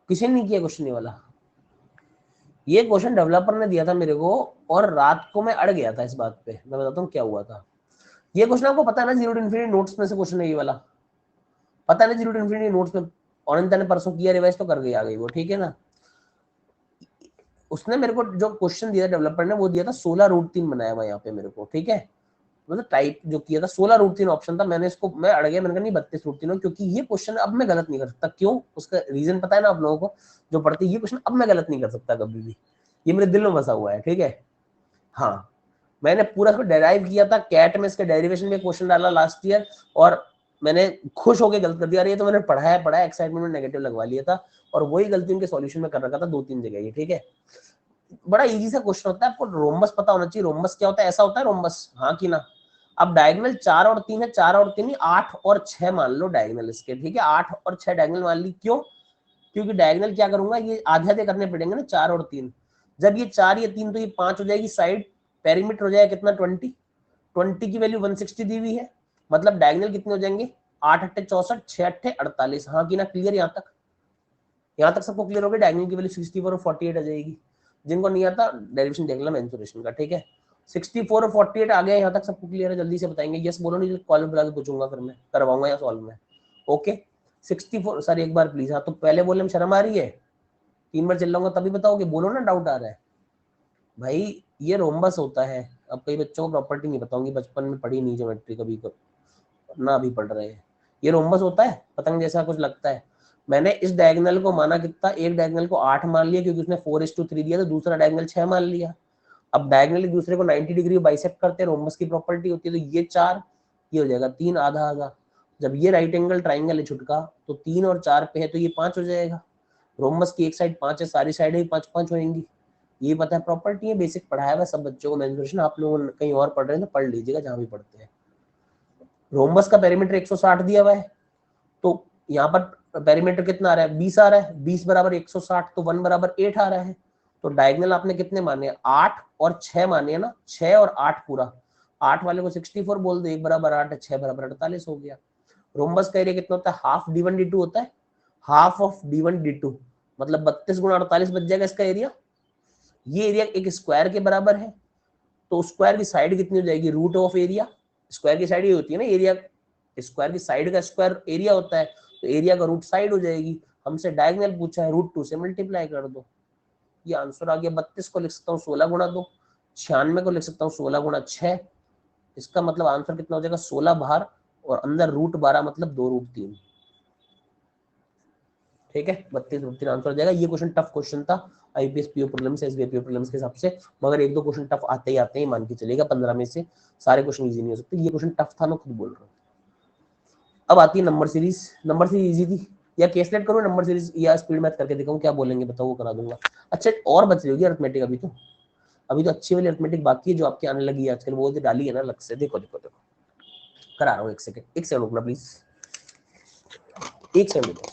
किसी ने नहीं किया क्वेश्चन ये वाला? ये क्वेश्चन डेवलपर ने दिया था मेरे को, और रात को मैं अड़ गया था इस बात पे। मैं बताता हूँ क्या हुआ था। ये क्वेश्चन आपको पता है ना, 0 to infinity नोट्स में से क्वेश्चन है ये वाला, पता है ना 0 to infinity नोट्स में। अनंता ने परसों किया, रिवाइज तो कर गई, आ गई वो, ठीक है ना। उसने मेरे को जो क्वेश्चन दिया डेवलपर ने, वो दिया था 16√3 बनाया हुआ यहाँ पे मेरे को, ठीक है। मतलब टाइप जो किया था 16√3 ऑप्शन था। मैंने इसको, मैं अड़ गया, मैंने कहा नहीं 32√3 हो, क्योंकि ये क्वेश्चन अब मैं गलत नहीं कर सकता। क्यों? उसका रीजन पता है ना आप लोगों को जो पढ़ते, ये क्वेश्चन अब मैं गलत नहीं कर सकता कभी भी, ये मेरे दिल में बसा हुआ है, ठीक है। हाँ, मैंने पूरा इसको डेराइव किया था, कैट में इसके डेरिवेशन में क्वेश्चन डाला लास्ट ईयर, और मैंने खुश होकर गलत कर दिया। अरे ये तो मैंने पढ़ा है, एक्साइटमेंट में नेगेटिव लगवा लिया था, और वही गलती उनके सॉल्यूशन में कर रखा था 2-3 जगह ये, ठीक है। बड़ा इजी सा क्वेश्चन होता है, आपको रोम्बस पता होना चाहिए। रोम्बस क्या होता है? ऐसा होता है रोम्बस, हाँ कि ना। अब डायगोनल 4 और 3 है, 4 और 3 नहीं, 8 और 6 मान लो डायगोनल इसके, ठीक है। 8 और 6 डायगोनल मान ली, क्यों? क्योंकि डायगोनल क्या करूंगा, ये आधे आधे करने पड़ेंगे ना, 4 और 3। जब ये 4 ये 3 तो ये 5 हो जाएगी साइड, पेरीमीटर हो जाएगा कितना 20, 20 की वैल्यू 160 दी हुई है, मतलब डायगोनल कितने हो जाएंगे 8 अट्ठे 64, 6 अट्ठे 48। हाँ कि ना, क्लियर यहाँ तक? यहाँ तक सबको क्लियर हो गया? डायगोनल की वैल्यू 64 और 48 आ जाएगी। जिनको नहीं आता डेरिवेशन देख लेना मेंसुरेशन का, ठीक है। 64 और 48 आ गया, यहाँ तक सबको क्लियर है? जल्दी से बताएंगे, यस बोलो, नहीं कॉल बुला के पूछूंगा, फिर मैं करवाऊंगा या सॉल्व में। ओके 64 सर एक बार प्लीज। हाँ तो पहले बोलने में शर्म आ रही है, 3 बार चिल्लाऊंगा तभी बताओगे, बोलो ना डाउट आ रहा है भाई। ये रोम्बस होता है। अब कई बच्चों को प्रॉपर्टी नहीं बताऊंगी, बचपन में पढ़ी नहीं ज्योमेट्री कभी ना अभी पढ़ रहे हैं। ये रोम्बस होता है, पतंग जैसा कुछ लगता है। मैंने इस डायगोनल को माना कितना, एक डायगोनल को 8 मान लिया क्योंकि उसने 4:3 दिया, तो दूसरा डायगोनल 6 मान लिया। अब डायगोनल एक दूसरे को 90 डिग्री बाइसेक्ट करते हैं, रोम्बस की प्रॉपर्टी होती है। तो ये 4, ये हो जाएगा 3, आधा आधा। जब ये राइट एंगल ट्राइंगल है छुटका, तो 3 और 4 पे है, तो ये 5 हो जाएगा। रोम्बस की एक साइड 5 है, सारी साइडें 5-5 होंगी। ये पता है प्रॉपर्टी है, बेसिक पढ़ाया हुआ सब बच्चों को मेंसुरेशन। आप लोग कहीं और पढ़ रहे हैं तो पढ़ लीजिएगा जहां भी पढ़ते हैं। रोम्बस का पेरीमीटर 160 दिया हुआ है, तो यहाँ पर पेरीमीटर कितना आ रहा है 20 आ रहा है, 20 बराबर 160, तो 1 बराबर 8 आ रहा है। तो डायगोनल आपने कितने माने, 8 और 6 माने है ना, 6 और 8 पूरा, 8 वाले को 64 बोल दो, 1 बराबर 8 है, 6 बराबर 48 हो गया। रोम्बस का एरिया कितना होता है, हाफ d1 d2 होता है, हाफ ऑफ d1 d2, मतलब 32 गुणा 48 बच जाएगा इसका एरिया। ये एरिया एक स्क्वायर के बराबर है, तो स्क्वायर की साइड कितनी हो जाएगी, रूट ऑफ एरिया। स्क्वायर की साइड ये होती है ना एरिया, स्क्वायर की साइड का स्क्वायर एरिया होता है, तो एरिया का रूट साइड हो जाएगी। हमसे डायगोनल पूछा है, रूट 2 से मल्टीप्लाई कर दो, ये आंसर आ गया। 32 को लिख सकता हूँ 16 गुणा 2, 96 को लिख सकता हूँ 16 गुणा 6। इसका मतलब आंसर कितना हो जाएगा, 16 बाहर और अंदर रूट 12, मतलब 2√3, ठीक है। 32√3 आंसर हो जाएगा। ये क्वेश्चन टफ क्वेश्चन था IPS PO prelims SBI PO prelims के हिसाब से, मगर 1-2 क्वेश्चन टफ आते ही आते हैं, मान के चलेगा 15 में से सारे क्वेश्चन इजी नहीं हो सकते। ये क्वेश्चन टफ था, मैं खुद बोल रहा हूँ। अब आती है number series. Number series easy थी, या केसलेट करूँ, नंबर सीरीज या स्पीड मैथ करके दिखाऊं, क्या बोलेंगे बताओ, वो करा दूंगा। अच्छा और बच रही होगी अरिथमेटिक, अभी तो अच्छी वाली अरिथमेटिक बाकी है जो आपकी आने लगी है आजकल, वो तो डाली है ना अलग से। देखो देखो देखो करा रहा हूँ, एक सेकंड रुकना प्लीज, एक सेकंड रुको।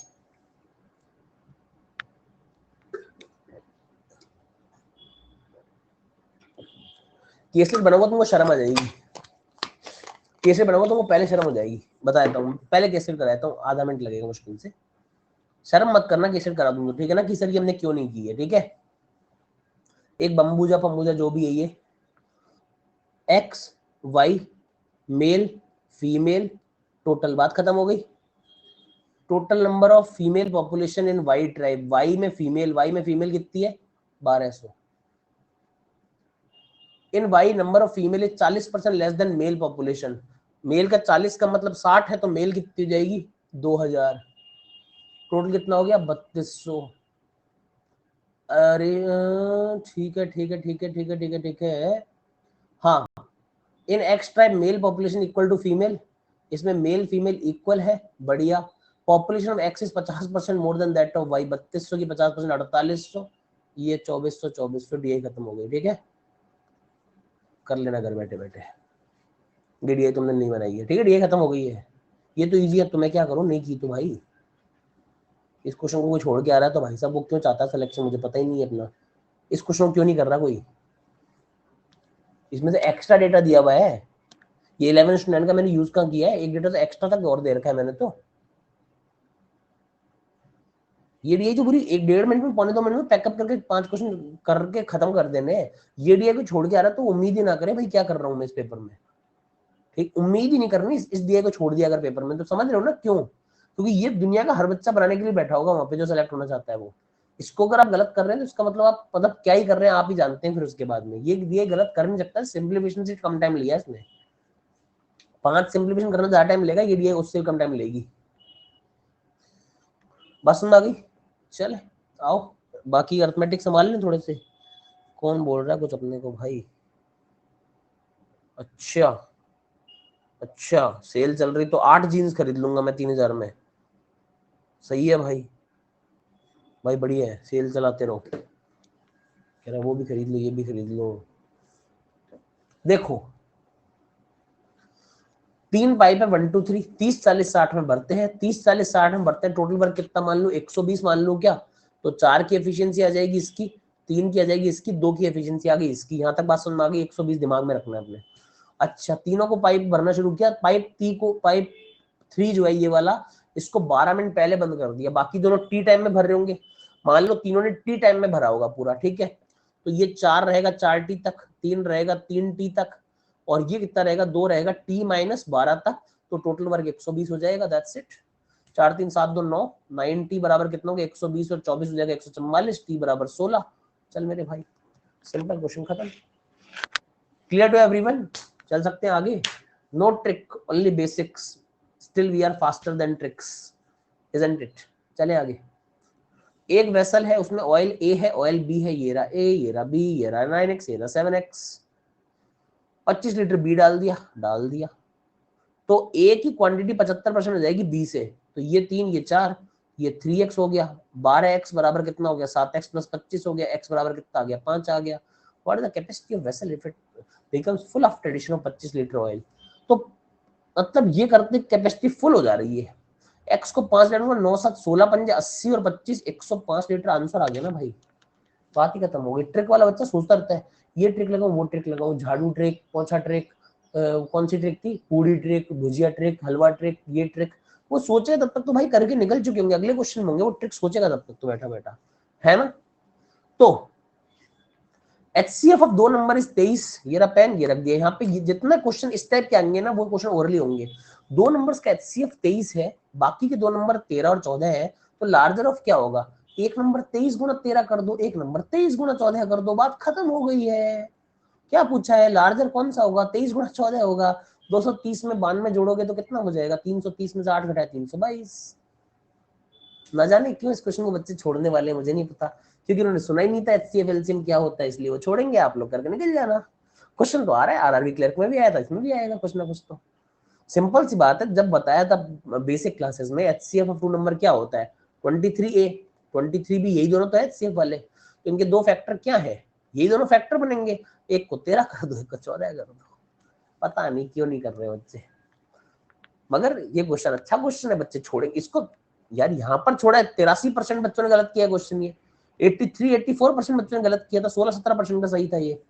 केसलेट बनाऊंगा तुमको शर्म आ जाएगी, केसलेट बनाऊंगा तुमको पहले शर्म हो जाएगी, बता देता हूँ। पहले केसलेट कराता हूँ, आधा मिनट लगेगा मुश्किल से, शर्म मत करना, केसलेट करा दूंगा, ठीक है ना। कि सर ये हमने क्यों नहीं की है, ठीक है। एक बम्बूजा पम्बूजा जो भी है ये, X Y male female, total बात खत्म हो गई। Total number of female population in Y tribe, Y में फीमेल कितनी है, 1200। In Y number of female is 40% less than male population, male का 40 का मतलब 60 है, तो मेल कितनी हो जाएगी 2000। टोटल कितना हो गया 3200। अरे ठीक है ठीक है ठीक है ठीक है ठीक है ठीक है। हाँ, in X tribe male population equal to female, इसमें मेल फीमेल इक्वल है, बढ़िया। Population of X is 50% more than that of Y, 3200 की 50% 4800, ये 2400 डीआई खत्म हो गई, ठीक है। कर लेना घर बैठे बैठे, डीआई तुमने नहीं बनाई है, ठीक है, डीआई खत्म हो गई है। ये तो इजी है, तो मैं क्या करूँ, नहीं की तो भाई। इस क्वेश्चन को कोई छोड़ के आ रहा है तो भाई साहब वो क्यों चाहता है सिलेक्शन, मुझे पता ही नहीं है अपना। इस क्वेश्चन को क्यों नहीं कर रहा कोई, इसमें से एक्स्ट्रा डेटा दिया हुआ है। ये 11 स्टूडेंट का मैंने यूज कहाँ किया है, एक डेटा तो एक्स्ट्रा तक और दे रखा है मैंने तो। ये डीआई तो पूरी एक 1.5 मिनट में, 1.25 मिनट में पैकअप करके 5 क्वेश्चन करके खत्म कर देने। ये डीआई को छोड़ के आ रहा है तो उम्मीद ही ना करे भाई क्या कर रहा हूँ मैं इस पेपर में, ठीक, उम्मीद ही नहीं करनी इस डीआई को छोड़ दिया अगर पेपर में, तो समझ रहे हो ना क्यों, क्योंकि ये दुनिया का हर बच्चा बनाने के लिए बैठा होगा वहां पे जो सेलेक्ट होना चाहता है वो। इसको अगर आप गलत कर रहे हैं तो इसका मतलब आप मतलब क्या ही कर रहे हैं आप ही जानते हैं। फिर उसके बाद में ये गलत कर नहीं सकता, सिंप्लीफिकेशन से कम टाइम लिया इसने, 5 सिंप्लीफिकेशन करना ज्यादा टाइम लेगा, ये डीआई उससे कम टाइम लेगी। बस सुन आ गई, चल आओ बाकी अर्थमेटिक संभाल लें थोड़े से। कौन बोल रहा है कुछ अपने को भाई, अच्छा अच्छा सेल चल रही तो 8 जीन्स खरीद लूंगा मैं 3000 में, सही है भाई, भाई बढ़िया है, सेल चलाते रहो। कह रहा वो भी खरीद लो ये भी खरीद लो। देखो 3 पाइप है 1 2 3, 30 40 60 में भरते हैं, 30 40 60 में भरते हैं, टोटल वर्क कितना मान लो 120 मान लो क्या, तो 4 की एफिशिएंसी आ जाएगी इसकी, 3 की आ जाएगी इसकी, 2 की एफिशिएंसी आ गई इसकी, यहाँ तक बात समझ में आ गई, 120 दिमाग में रखना है अपने। अच्छा तीनों को पाइप भरना शुरू किया, पाइप 3 जो है ये वाला, इसको 12 मिनट पहले बंद कर दिया, बाकी दोनों टी टाइम में भर रहे होंगे, मान लो तीनों ने टी टाइम में भरा होगा पूरा, ठीक है। तो ये 4 रहेगा 4 टी तक, 3 रहेगा 3 टी तक, और ये कितना रहेगा 2 रहेगा टी माइनस 12 तक, तो टोटल वर्क 120 हो जाएगा, दैट्स इट। 4 3 7 2 9, 9 टी बराबर कितना होगा 120 और 24 हो जाएगा 144, टी बराबर 16। चल मेरे भाई सिंपल क्वेश्चन खत्म, क्लियर टू एवरीवन, चल सकते हैं आगे। No trick only basics, still we are faster than tricks, isn't it. चले आगे। एक वेसल है उसमें ऑयल ए है ऑयल बी है, ये रहा ए ये रहा बी ये रहा 9x ये रहा 7x, 25 लीटर बी डाल दिया, तो ए की क्वांटिटी 75% हो जाएगी बी से, तो ये 3 ये 4 ये 3x हो गया, 12x बराबर कितना हो गया 7x प्लस 25 हो गया, x बराबर कितना आ गया 5 आ गया। What is the capacity of vessel if it becomes full after addition of 25 litre oil, तो मतलब ये करते कैपेसिटी फुल हो जा रही है। एक्स को 5 लीटर में 9 7 16 पंजे 80 और 25 105 लीटर आंसर आ गया ना भाई, बात ही खत्म हो गई। ट्रिक वाला बच्चा सोचता रहता है ये ट्रिक लगाऊं वो ट्रिक लगाऊं, झाड़ू ट्रिक पोछा ट्रिक, कौन सी ट्रिक थी, पूरी ट्रिक भुजिया ट्रिक हलवा ट्रिक ये ट्रिक, वो सोचेगा तब तक तो भाई करके निकल चुके होंगे, अगले क्वेश्चन होंगे वो ट्रिक सोचेगा तब तक तो बैठा बैठा, है ना। तो HCF ऑफ 2 नंबर इज 23, ये रहा पेन ये रख दिया यहाँ पे, जितना क्वेश्चन इस टाइप के आएंगे ना वो क्वेश्चन ओरली होंगे। 2 नंबर्स का HCF 23 है, बाकी के 2 नंबर 13 और 14 है, तो लार्जर ऑफ क्या होगा, एक नंबर 23 गुना 13 कर दो, एक नंबर 23 गुना 14 कर दो, बात खत्म हो गई है। क्या पूछा है लार्जर कौन सा होगा, 23 गुना 14 होगा, 230 में 92 जोड़ोगे तो कितना हो जाएगा, 330 में से 8 घटाए 322। ना जाने क्यों इस क्वेश्चन को बच्चे छोड़ने वाले हैं, मुझे नहीं पता, क्योंकि उन्होंने सुना ही नहीं था HCF एलसीएम क्या होता है, इसलिए वो छोड़ेंगे, आप लोग करके निकल जाना। क्वेश्चन तो आ रहा है, आरआरबी क्लर्क में भी आया था, इसमें भी आएगा कुछ ना कुछ तो। सिंपल सी बात है, जब बताया था बेसिक क्लासेस में HCF ऑफ टू नंबर क्या होता है 23A, 23 भी यही दोनों तो है HCF वाले, तो इनके दो फैक्टर क्या है, यही दोनों फैक्टर बनेंगे, एक को 13 कर दो, एक को 14 कर दो। पता नहीं क्यों नहीं कर रहे बच्चे, मगर ये क्वेश्चन अच्छा क्वेश्चन है, बच्चे छोड़ेंगे इसको यार। यहाँ पर छोड़ा है 83% बच्चों ने गलत किया क्वेश्चन, ये 83-84% बच्चों ने गलत किया था, 16-17% का सही था ये।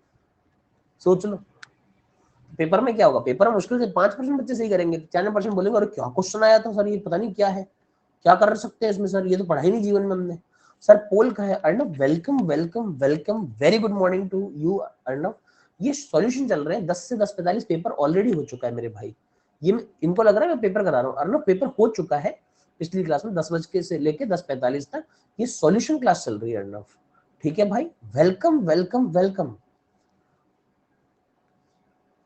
सोच लो पेपर में क्या होगा, पेपर में मुश्किल से 5% बच्चे सही करेंगे, 94% बोलेंगे अरे क्या क्वेश्चन आया था सर, ये पता नहीं क्या है, क्या कर सकते हैं इसमें सर, ये तो पढ़ा ही नहीं जीवन में हमने। सर पोल का है Arnav, welcome welcome welcome, very good morning to you Arnav. ये सॉल्यूशन चल रहे हैं 10 से 10:45, पेपर ऑलरेडी हो चुका है मेरे भाई, ये इनको लग रहा है मैं पेपर करा रहा हूँ, अर्णव पेपर हो चुका है पिछली क्लास में 10 बजे से लेके 10:45 तक, ये सॉल्यूशन क्लास चल रही है अर्णव, ठीक है भाई, वेलकम वेलकम वेलकम।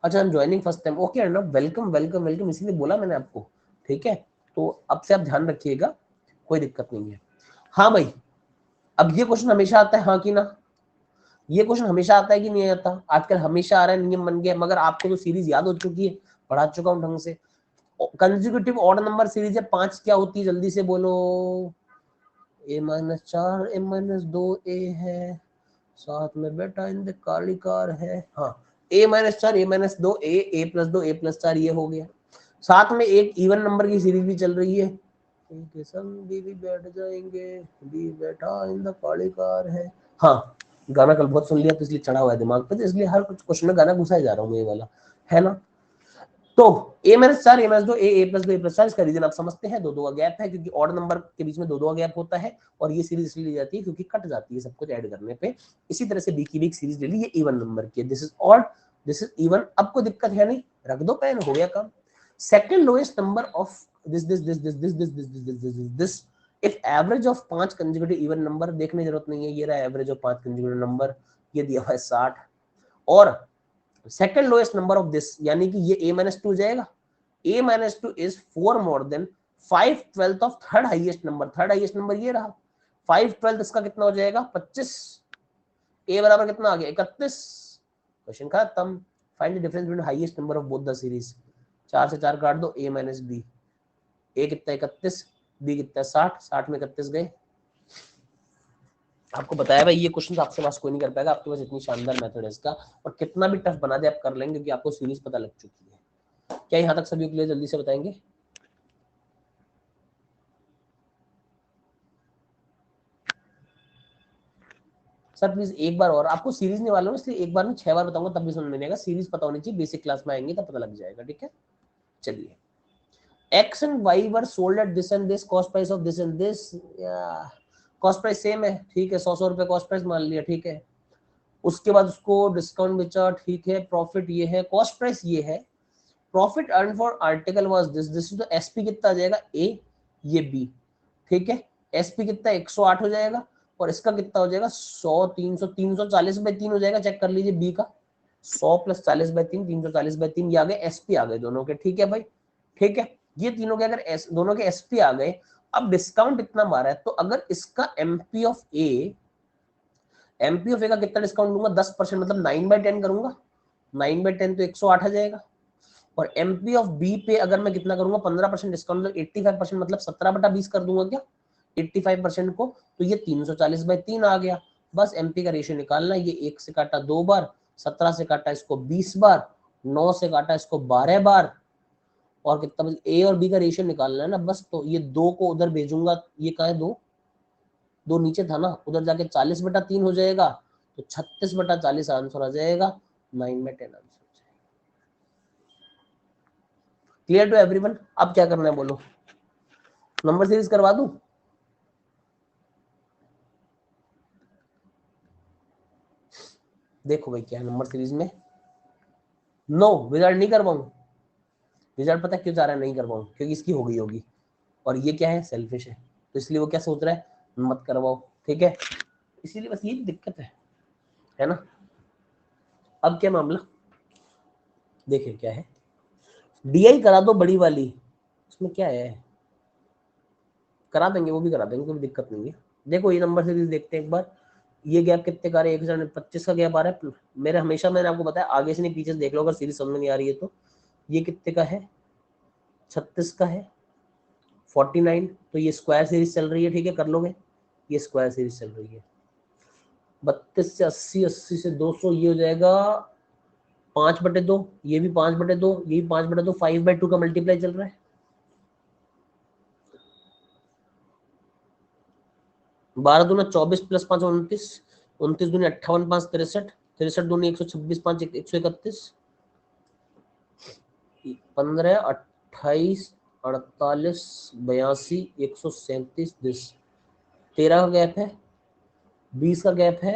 अच्छा, हम joining first time, okay Arnav, welcome welcome welcome, इसीलिए बोला मैंने आपको, ठीक है। तो अब से आप ध्यान रखिएगा, कोई दिक्कत नहीं है। हाँ भाई, अब ये क्वेश्चन हमेशा आता है हाँ कि ना, ये क्वेश्चन हमेशा आता है कि नहीं आता, आजकल हमेशा आ रहा है, नियम बन गया, मगर आपको तो सीरीज याद हो चुकी है, पढ़ा चुका हूं ढंग से। कंसेक्यूटिव ऑड नंबर सीरीज है 5, क्या होती है जल्दी से बोलो। A-4 A-2 A है, साथ में बेटा इन काली कार है, हाँ A-4 A-2 A+2 A+4 ये हो गया, साथ में एक इवन नंबर की सीरीज भी चल रही है, के संग भी बैठ जाएंगे, भी बैठा इन काली कार है। हाँ, गाना कल बहुत सुन लिया तो इसलिए चढ़ा हुआ है दिमाग पे, तो इसलिए हर कुछ क्वेश्चन में गाना घुसाए जा रहा हूँ ये वाला, है ना। तो A-4 A-2 A+2 A+4, इसका रीजन आप समझते हैं, दो दो का गैप है, क्योंकि ऑड नंबर के बीच में दो दो का गैप होता है, और ये सीरीज इसलिए ली जाती है क्योंकि कट जाती है सब कुछ ऐड करने पे। इसी तरह से बी की भी सीरीज ले ली, ये इवन नंबर की, this is odd this is even, अब कोई दिक्कत है नहीं, रख दो पेन, हो गया काम। Second lowest number of this if average of 5 consecutive even number, देखने की जरूरत नहीं है, ये रहा एवरेज ऑफ 5 कंसेक्यूटिव नंबर, ये दिया हुआ है 60, और second lowest number of this, यानी कि ये A-2 हो जाएगा, A-2 is 4 more than 5/12 of third highest number, third highest number ये रहा, 5/12 इसका कितना हो जाएगा 25, A बराबर कितना आ गया 31, क्वेश्चन खत्म। Find the difference between highest number of both the series, 4 से 4 काट दो, A-B, A कितना 31, B कितना 60, 60 में 31 गए। आपको बताया भाई ये क्वेश्चन आपसे पास कोई नहीं कर पाएगा, आपके पास इतनी शानदार मेथड है इसका, और कितना भी टफ बना दे आप कर लेंगे, क्योंकि आपको सीरीज पता लग चुकी है। क्या यहाँ तक सभी क्लियर, जल्दी से बताएंगे। सर प्लीज एक बार और, आपको सीरीज नहीं वाला हूँ इसलिए एक बार में 6 बार बताऊंगा तब भी समझ में आएगा, सीरीज पता होनी चाहिए, बेसिक क्लास में आएंगे तब पता लग जाएगा, ठीक है। चलिए, X and Y were sold at this and this, cost price of this and this, cost price same है, ठीक है, 100 रुपए कॉस्ट प्राइस मान लिया, ठीक है। उसके बाद उसको डिस्काउंट बेचा, ठीक है, प्रॉफिट ये है, कॉस्ट प्राइस ये है, profit earn for article was this, तो एसपी कितना आ जाएगा A, ये B, ठीक है, एसपी कितना 108 हो जाएगा, और इसका कितना हो जाएगा 100 300 340/3 हो जाएगा, चेक कर लीजिए B का 100 + 40/3 340/3, ये आ गए एसपी आ गए दोनों के, ठीक है भाई, ठीक है, ये तीनों के अगर दोनों के एसपी आ गए, अब डिस्काउंट इतना मारा है, तो अगर इसका एमपी ऑफ ए का कितना डिस्काउंट दूंगा 10%, मतलब 9/10 करूंगा, 9/10 तो 108 आ जाएगा, और एमपी ऑफ बी पे अगर मैं कितना करूंगा 15% डिस्काउंट, मतलब 85%, मतलब 17/20 कर दूंगा क्या 85% को, तो ये 340/3 आ गया। बस एमपी का रेशियो निकालना, ये 1 से काटा 2 बार, 17 से काटा इसको 20 बार, 9 से काटा इसको 12 बार, और कितना ए और बी का रेशियो निकालना है ना बस, तो ये 2 को उधर भेजूंगा, ये कहा है 2 2 नीचे था ना, उधर जाके 40/3 हो जाएगा, तो 36/40 आंसर आ जाएगा, 9/10 आंसर। Clear to everyone. अब क्या करना है बोलो, नंबर सीरीज करवा दूं। देखो भाई क्या है नंबर सीरीज में, नो विजार्ड नहीं करवाऊं, विजार्ड पता क्यों चाह रहा है नहीं करवाऊं, क्योंकि इसकी हो गई होगी, और ये क्या है सेल्फिश है, तो इसलिए वो क्या सोच रहा है मत करवाओ, ठीक है, इसीलिए बस ये दिक्कत है ना। अब क्या मामला, देखिए क्या है, डीआई करा दो बड़ी वाली, उसमें क्या है, करा देंगे, वो भी करा देंगे, कोई दिक्कत नहीं है। देखो ये नंबर सीरीज देखते हैं एक बार, ये गैप कितने का, 1025 का गैप आ रहा है मेरे, हमेशा मैंने आपको बताया आगे से नहीं पीछे से देख लो, अगर सीरीज समझ में नहीं आ रही है तो। ये कितने का है 36 का है 49, तो ये स्क्वायर सीरीज चल रही है, ठीक है कर लोगे, ये स्क्वायर सीरीज चल रही है। 32 से 80, 80 से 200, ये हो जाएगा 5/2, ये भी 5/2, ये भी 5/2, 5/2 का मल्टीप्लाई चल रहा है। 12 दूना 24 प्लस 5 29, 29 दूनी 58, 5 63, 63 दूनी 126, 5 131, 15 28 48 82 137 10, 13 का गैप है, 20 का गैप है,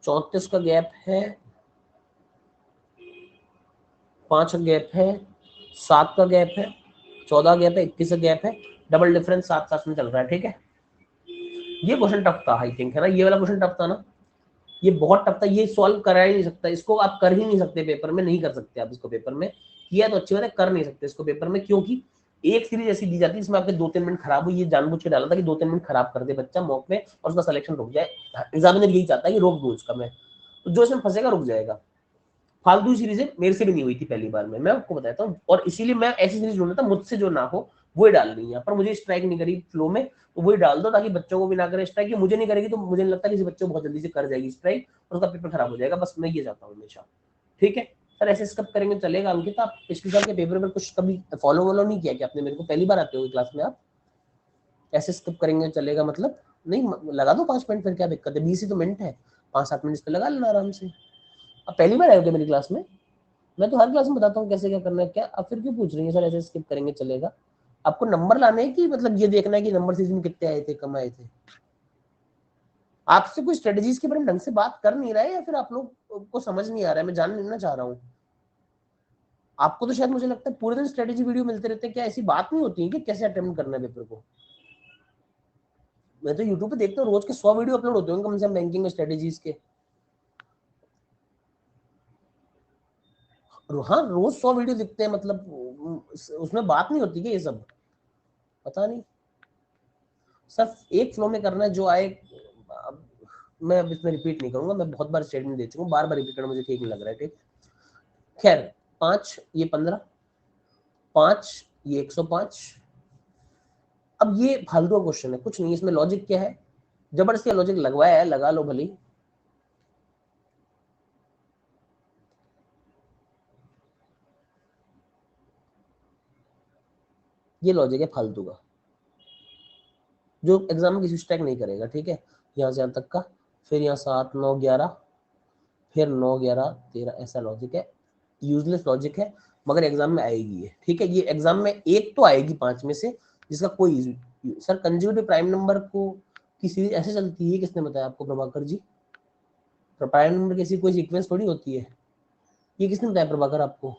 34 का गैप है, 5 का गैप है, 7 का गैप है, 14 गैप है, 21 का गैप है, डबल डिफरेंस 7 में चल रहा है, ठीक है। ये क्वेश्चन टफ था आई थिंक, है ना, ये वाला क्वेश्चन टफ था ना, ये बहुत टफ था, ये सॉल्व करा ही नहीं सकता, इसको आप कर ही नहीं सकते पेपर में, नहीं कर सकते आप इसको पेपर में, किया तो अच्छी बात है, कर नहीं सकते इसको पेपर में, क्योंकि एक सीरीज ऐसी दी जाती है इसमें आपके 2-3 मिनट खराब हुई, ये जानबूझ के डाला था कि 2-3 मिनट खराब कर दे बच्चा मॉक में और उसका सिलेक्शन रुक जाए, एग्जामिनर यही चाहता है कि रोक दूं इसका मैं, तो जो इसमें फंसेगा रुक जाएगा। फालतू सीरीजें मेरे से भी नहीं हुई थी पहली बार में, मैं आपको बताता हूँ, और इसीलिए मैं ऐसी सीरीज ढूंढता था मुझसे जो ना हो वो ही डालनी है, पर मुझे स्ट्राइक नहीं करी फ्लो में, तो वही डाल दो ताकि बच्चों को भी ना करे स्ट्राइक, मुझे नहीं करेगी तो मुझे नहीं लगता किसी बच्चे को बहुत जल्दी से कर जाएगी स्ट्राइक और उसका पेपर खराब हो जाएगा, बस मैं ये चाहता हूँ हमेशा, ठीक है। सर ऐसे कब करेंगे चलेगा अंकित, आप पिछले साल के पेपर में कुछ कभी फॉलो वॉलो नहीं किया क्या आपने, मेरे को पहली बार आते हो क्लास में आप, ऐसे स्किप करेंगे चलेगा मतलब, नहीं लगा दो 5 मिनट, फिर क्या दिक्कत है, 20 ही तो मिनट है, 5-7 मिनट इस पे लगा लेना आराम से। अब पहली बार आए हो मेरी क्लास में, मैं तो हर क्लास में बताता हूँ कैसे क्या करना है, क्या अब फिर क्यों पूछ रही है सर ऐसे स्किप करेंगे चलेगा, आपको नंबर लाने हैं कि मतलब ये देखना है कि नंबर सीजन में कितने आए थे कम आए थे, आपसे कोई स्ट्रेटेजीज के बारे में ढंग से बात कर नहीं रहा है या फिर आप लोग को समझ नहीं आ रहा है, मैं जान लेना चाह रहा हूँ। आपको तो शायद मुझे लगता है पूरे दिन स्ट्रेटेजी वीडियो मिलते रहते हैं, क्या ऐसी बात नहीं होती है कि कैसे अटेम्प्ट करना है पेपर को, मैं तो यूट्यूब पे देखता हूँ रोज के 100 वीडियो अपलोड होते हैं कम से कम बैंकिंग में स्ट्रेटेजीज के, हाँ रोज 100 वीडियो दिखते हैं, मतलब उसमें बात नहीं होती क्या ये सब, पता नहीं, सिर्फ एक फ्लो में करना है जो आए। मैं अब इसमें रिपीट नहीं करूंगा, मैं बहुत बार स्टेटमेंट दे चुका हूँ, बार बार रिपीट करना मुझे ठीक नहीं लग रहा है, ठीक। खैर 5 ये 15, 5 ये 105, अब ये फालतू का क्वेश्चन है, कुछ नहीं इसमें लॉजिक क्या है, जबरदस्ती लॉजिक लगवाया है, लगा लो भली, ये लॉजिक है फालतू का जो एग्जाम में किसी स्टैक नहीं करेगा, ठीक है, यहाँ से यहाँ तक का, फिर यहाँ 7 9 11, फिर 9 11 13, ऐसा लॉजिक है, यूजलेस लॉजिक है, मगर एग्जाम में आएगी है, ठीक है, ये एग्जाम में एक तो आएगी 5 में से जिसका कोई, सर कंज्यूगेटिव प्राइम नंबर को की सीरीज ऐसे चलती है, किसने बताया आपको प्रभाकर जी, प्राइम नंबर की कोई सीक्वेंस थोड़ी होती है, ये किसने बताया प्रभाकर आपको,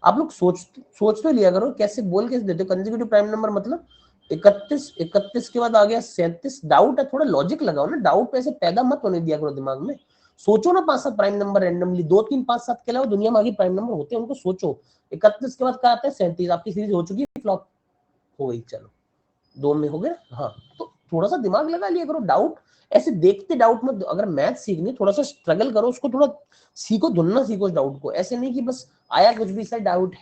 आप लोग सोच तो लिया करो, कैसे बोल कैसे देते हो कंसेक्यूटिव प्राइम नंबर, मतलब 31 31 के बाद आ गया 37, डाउट है, थोड़ा लॉजिक लगाओ ना, डाउट ऐसे पैदा मत होने दिया करो दिमाग में, सोचो ना 5-7 प्राइम नंबर रैंडमली, 2 3 5 7 के अलावा दुनिया में आगे प्राइम नंबर होते हैं, उनको सोचो। 31 के बाद क्या आता है 37, आपकी सीरीज हो चुकी है, फ्लॉप हो गई, चलो 2 में हो गया, हाँ तो थोड़ा सा दिमाग लगा लिया करो, डाउट ऐसे देखते डाउट मत, अगर मैथ सीखनी थोड़ा सा स्ट्रगल करो, उसको थोड़ा सीखो, धुलना सीखो उस डाउट को, ऐसे नहीं कि बस आया कुछ भी सर डाउट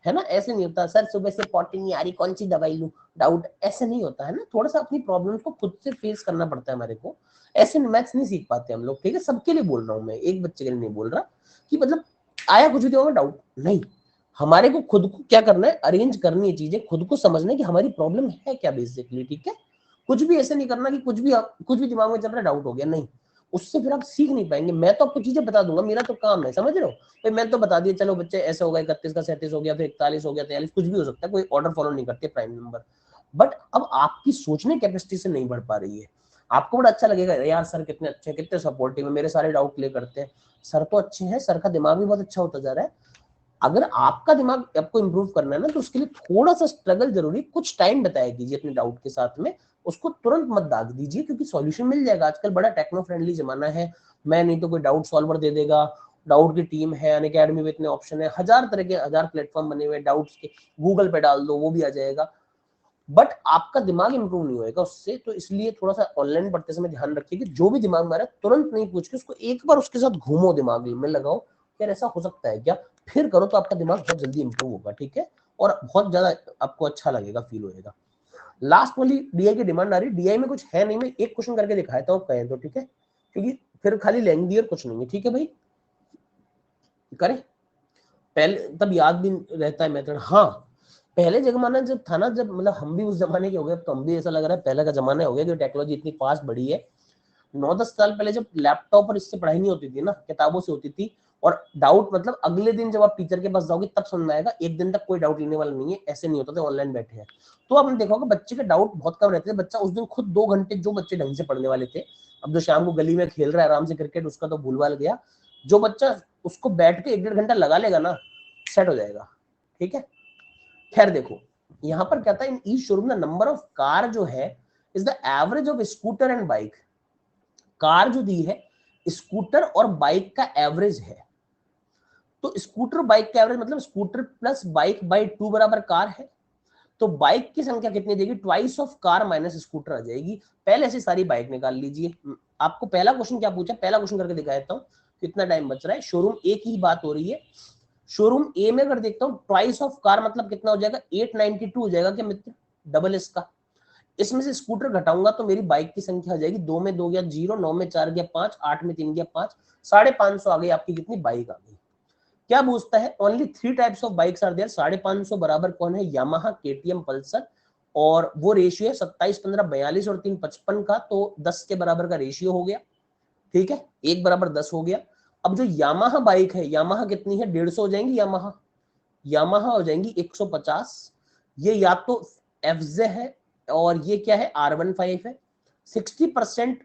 है ना, ऐसे नहीं होता सर, सुबह से पॉटी नहीं आ रही कौन सी दवाई लूं, डाउट ऐसे नहीं होता है ना, थोड़ा सा अपनी प्रॉब्लम्स को खुद से फेस करना पड़ता है हमारे को, ऐसे मैथ्स नहीं सीख पाते हम लोग, ठीक है, सबके लिए बोल रहा हूँ मैं, एक बच्चे के लिए नहीं बोल रहा कि मतलब आया कुछ भी होगा डाउट नहीं, हमारे को खुद को क्या करना है, अरेंज करनी है चीजें, खुद को समझना है कि हमारी प्रॉब्लम है क्या बेसिकली, ठीक है, कुछ भी ऐसे नहीं करना कि कुछ भी दिमाग में चल रहा है डाउट हो गया, नहीं, उससे फिर आप सीख नहीं पाएंगे, मैं तो आपको चीजें बता दूंगा, मेरा तो काम है, समझ रहे हो, तो मैं तो बता दिया चलो बच्चे ऐसे होगा, 31 का 37 हो गया, फिर 41 हो गया, 43 कुछ भी हो सकता है, कोई ऑर्डर फॉलो नहीं करते प्राइम नंबर, बट अब आपकी सोचने कैपेसिटी से नहीं बढ़ पा रही है, आपको बड़ा अच्छा लगेगा यार सर कितने अच्छे हैं, कितने सपोर्टिव है, मेरे सारे डाउट क्लियर करते हैं, सर तो अच्छे हैं, सर का दिमाग भी बहुत अच्छा होता जा रहा है, अगर आपका दिमाग आपको इंप्रूव करना है ना, तो उसके लिए थोड़ा सा स्ट्रगल जरूरी, कुछ टाइम बताया कीजिए अपने डाउट के साथ में, उसको तुरंत मत दाग दीजिए, क्योंकि सॉल्यूशन मिल जाएगा, आजकल बड़ा टेक्नो फ्रेंडली जमाना है, मैं नहीं तो कोई डाउट सॉल्वर दे देगा, डाउट की टीम है, अनअकैडमी में इतने ऑप्शन है, हजार तरह के 1000 प्लेटफॉर्म बने हुए डाउट्स के, गूगल पे डाल दो वो भी आ जाएगा, बट आपका दिमाग इंप्रूव नहीं होएगा उससे, तो इसलिए थोड़ा सा ऑनलाइन पढ़ते समय ध्यान रखिए कि जो भी दिमाग में आ रहा है तुरंत नहीं पूछ के उसको एक बार उसके साथ घूमो, दिमाग में लगाओ यार ऐसा हो सकता है क्या, फिर करो तो आपका दिमाग बहुत जल्दी इंप्रूव होगा, ठीक है, और बहुत ज्यादा आपको अच्छा लगेगा, फील होएगा। लास्ट वाली डीआई की डिमांड आ रही है, डीआई में कुछ है नहीं, मैं एक क्वेश्चन करके दिखाता हूँ, कहें तो ठीक है, क्योंकि फिर खाली लेंगी और कुछ नहीं है, ठीक है भाई, करें पहले, तब याद भी रहता है मेथड। हाँ, पहले जमाना जब था ना, जब मतलब हम भी उस जमाने के हो गए, तो हम भी ऐसा लग रहा है पहले का जमाना हो गया, कि टेक्नोलॉजी इतनी फास्ट बढ़ी है। 9-10 साल पहले जब लैपटॉप और इससे पढ़ाई नहीं होती थी ना, किताबों से होती थी, और डाउट मतलब अगले दिन जब आप टीचर के पास जाओगे तब समझ में आएगा, एक दिन तक कोई डाउट लेने वाला नहीं है, ऐसे नहीं होता था ऑनलाइन बैठे हैं। तो आपने देखा होगा बच्चे के डाउट बहुत कम रहते थे, बच्चा उस दिन खुद 2 घंटे, जो बच्चे ढंग से पढ़ने वाले थे, अब जो शाम को गली में खेल रहा है आराम से क्रिकेट, उसका तो भूलभाल गया, जो बच्चा उसको बैठ के 1-1.5 घंटा लगा लेगा ना, सेट हो जाएगा, ठीक है। खैर देखो, यहाँ पर क्या था, in each showroom the number of car जो है is the average of scooter and bike. Car जो दी है स्कूटर और बाइक का एवरेज है, तो स्कूटर बाइक का एवरेज मतलब स्कूटर प्लस बाइक बाई 2 बराबर कार है, तो बाइक की संख्या कितनी देगी, twice of car minus scooter आ जाएगी। पहले से सारी बाइक निकाल लीजिए। आपको पहला क्वेश्चन क्या पूछा, पहला क्वेश्चन करके दिखा देता हूँ, कितना टाइम बच रहा है। शोरूम ए की बात हो रही है, शोरूम ए में अगर देखता हूँ ट्वाइस ऑफ कार मतलब कितना हो जाएगा, 892 हो जाएगा क्या मित्र, डबल इसका। इसमें से स्कूटर घटाऊंगा तो मेरी बाइक की संख्या आ जाएगी, 2 में 2 गया 0, 9 में 4 गया 5, 8 में 3 गया 5, 550 आ गई आपकी कितनी, बाइक आ गई। क्या पूछता है, only 3 types of bikes are there, 550 बराबर कौन है, यामाहा, केटीएम, पल्सर, और वो रेशियो है 27, 15, 42 और 3, 55 का, तो 10 के बराबर का रेशियो हो गया, ठीक है, 1 बराबर 10 हो गया। अब जो यामाहा बाइक है, यामाहा कितनी है, 150 हो जाएंगी, यामाहा यामाहा हो जाएंगी 150, ये या तो एफजे है और ये क्या है, R15 है, 60%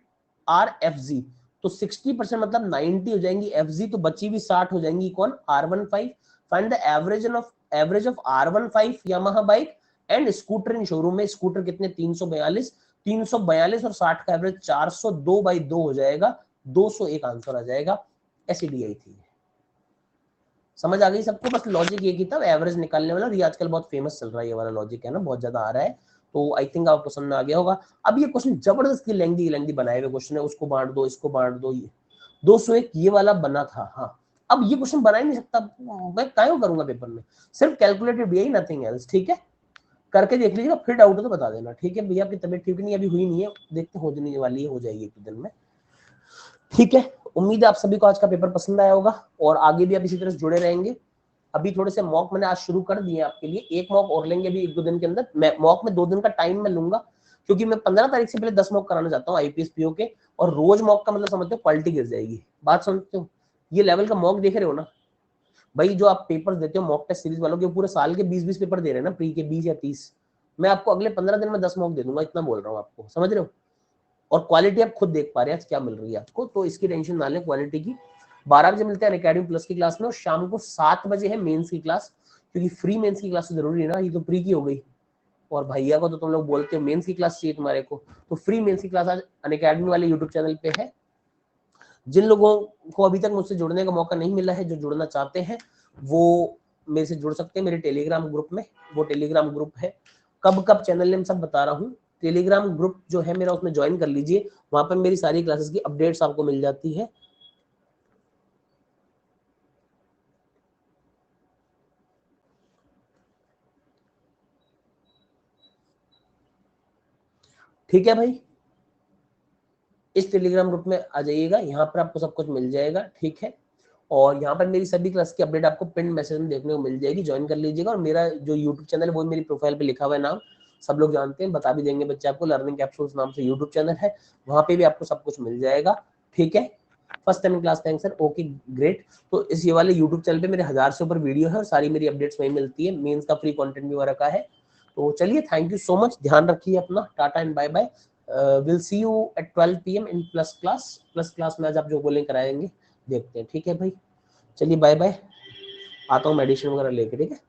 RFZ, तो 60% मतलब 90 हो जाएंगी एफजी, तो बची भी 60 हो जाएंगी कौन, R15। Find the average of R15 Yamaha bike and scooter in showroom में, स्कूटर कितने, 342, 342 और 60 का एवरेज 402/2 हो जाएगा, 201 आंसर आ जाएगा। ऐसी डी आई थी, समझ आ गई सबको, बस लॉजिक ये की था एवरेज निकालने वाला, ये आजकल बहुत फेमस चल रहा है, ये वाला लॉजिक है ना, बहुत ज्यादा आ रहा है, तो आई थिंक आपको समझ में आ गया होगा। अब ये क्वेश्चन जबरदस्ती लेंदी बनाए हुए क्वेश्चन है, उसको बांट दो, इसको बांट दो, ये 201 ये वाला बना था। हाँ, अब ये क्वेश्चन बना ही नहीं सकता मैं, क्यों करूंगा पेपर में, सिर्फ कैलकुलेटेड यही, नथिंग एल्स, ठीक है, करके देख लीजिएगा, फिर डाउट हो तो बता देना, ठीक है भैया, आपकी तबीयत ठीक नहीं अभी हुई नहीं है, देखते हो जाने वाली है, हो जाएगी एक दिन में, ठीक है। उम्मीद है आप सभी को आज का पेपर पसंद आया होगा, और आगे भी आप इसी तरह से जुड़े रहेंगे। अभी थोड़े से मॉक मैंने आज शुरू कर दिए आपके लिए, एक मॉक और लेंगे अभी 1-2 दिन के अंदर, मैं मॉक में 2 दिन का टाइम मैं लूंगा, क्योंकि मैं 15 तारीख से पहले 10 मॉक कराना चाहता हूँ आईपीएस पीओ के, और रोज मॉक का मतलब समझते हो क्वालिटी गिर जाएगी, बात समझते हो, ये लेवल का मॉक देख रहे हो ना भाई, जो आप पेपर देते हो मॉक टेस्ट सीरीज वालों के, पूरे साल के 20-20 पेपर दे रहे हैं ना, प्री के 20 या 30, मैं आपको अगले 15 दिन में 10 मॉक दे दूंगा, इतना बोल रहा हूँ आपको, समझ रहे हो, और क्वालिटी आप खुद देख पा रहे हैं क्या मिल रही है आपको, तो इसकी टेंशन ना लें क्वालिटी की। 12 बजे मिलते हैं अकेडमी प्लस की क्लास में, और शाम को 7 बजे है मेंस की क्लास, क्योंकि फ्री मेंस की क्लास तो जरूरी है ना, ये तो प्री की हो गई, और भैया को तो तुम लोग बोलते हो मेंस की क्लास चाहिए तुम्हारे को, तो फ्री मेंस की क्लास आज अनअकैडमी वाले यूट्यूब चैनल पे है। जिन लोगों को अभी तक मुझसे जुड़ने का मौका नहीं मिला है, जो जुड़ना चाहते हैं वो मेरे से जुड़ सकते हैं मेरे टेलीग्राम ग्रुप में, वो टेलीग्राम ग्रुप है, कब कब चैनल नेम सब बता रहा हूँ, टेलीग्राम ग्रुप जो है मेरा, उसमें ज्वाइन कर लीजिए, वहां पर मेरी सारी क्लासेस की अपडेट्स आपको मिल जाती है। ठीक है भाई, इस टेलीग्राम ग्रुप में आ जाइएगा, यहाँ पर आपको सब कुछ मिल जाएगा, ठीक है, और यहाँ पर मेरी सभी क्लास की अपडेट आपको पिन मैसेज में देखने को मिल जाएगी, ज्वाइन कर लीजिएगा, और मेरा जो यूट्यूब चैनल है वो मेरी प्रोफाइल पे लिखा हुआ है नाम, सब लोग जानते हैं, बता भी देंगे बच्चे आपको, लर्निंग कैप्सूल्स नाम से यूट्यूब चैनल है, वहाँ पे भी आपको सब कुछ मिल जाएगा, ठीक है। First time class thanks sir, okay great. तो इस ये वाले यूट्यूब चैनल पे मेरे 1000 से ऊपर वीडियो है, और सारी मेरी अपडेट्स वहीं मिलती है, मेंस का फ्री कंटेंट भी वहाँ रखा है। तो चलिए, थैंक यू सो मच, ध्यान रखिए अपना, tata and bye bye, will see you at 12 PM in plus class में, आज आप जो बोलें कराएंगे, देखते हैं, ठीक है भाई, चलिए बाय बाय, आता हूँ मेडिसिन वगैरह लेके, ठीक है।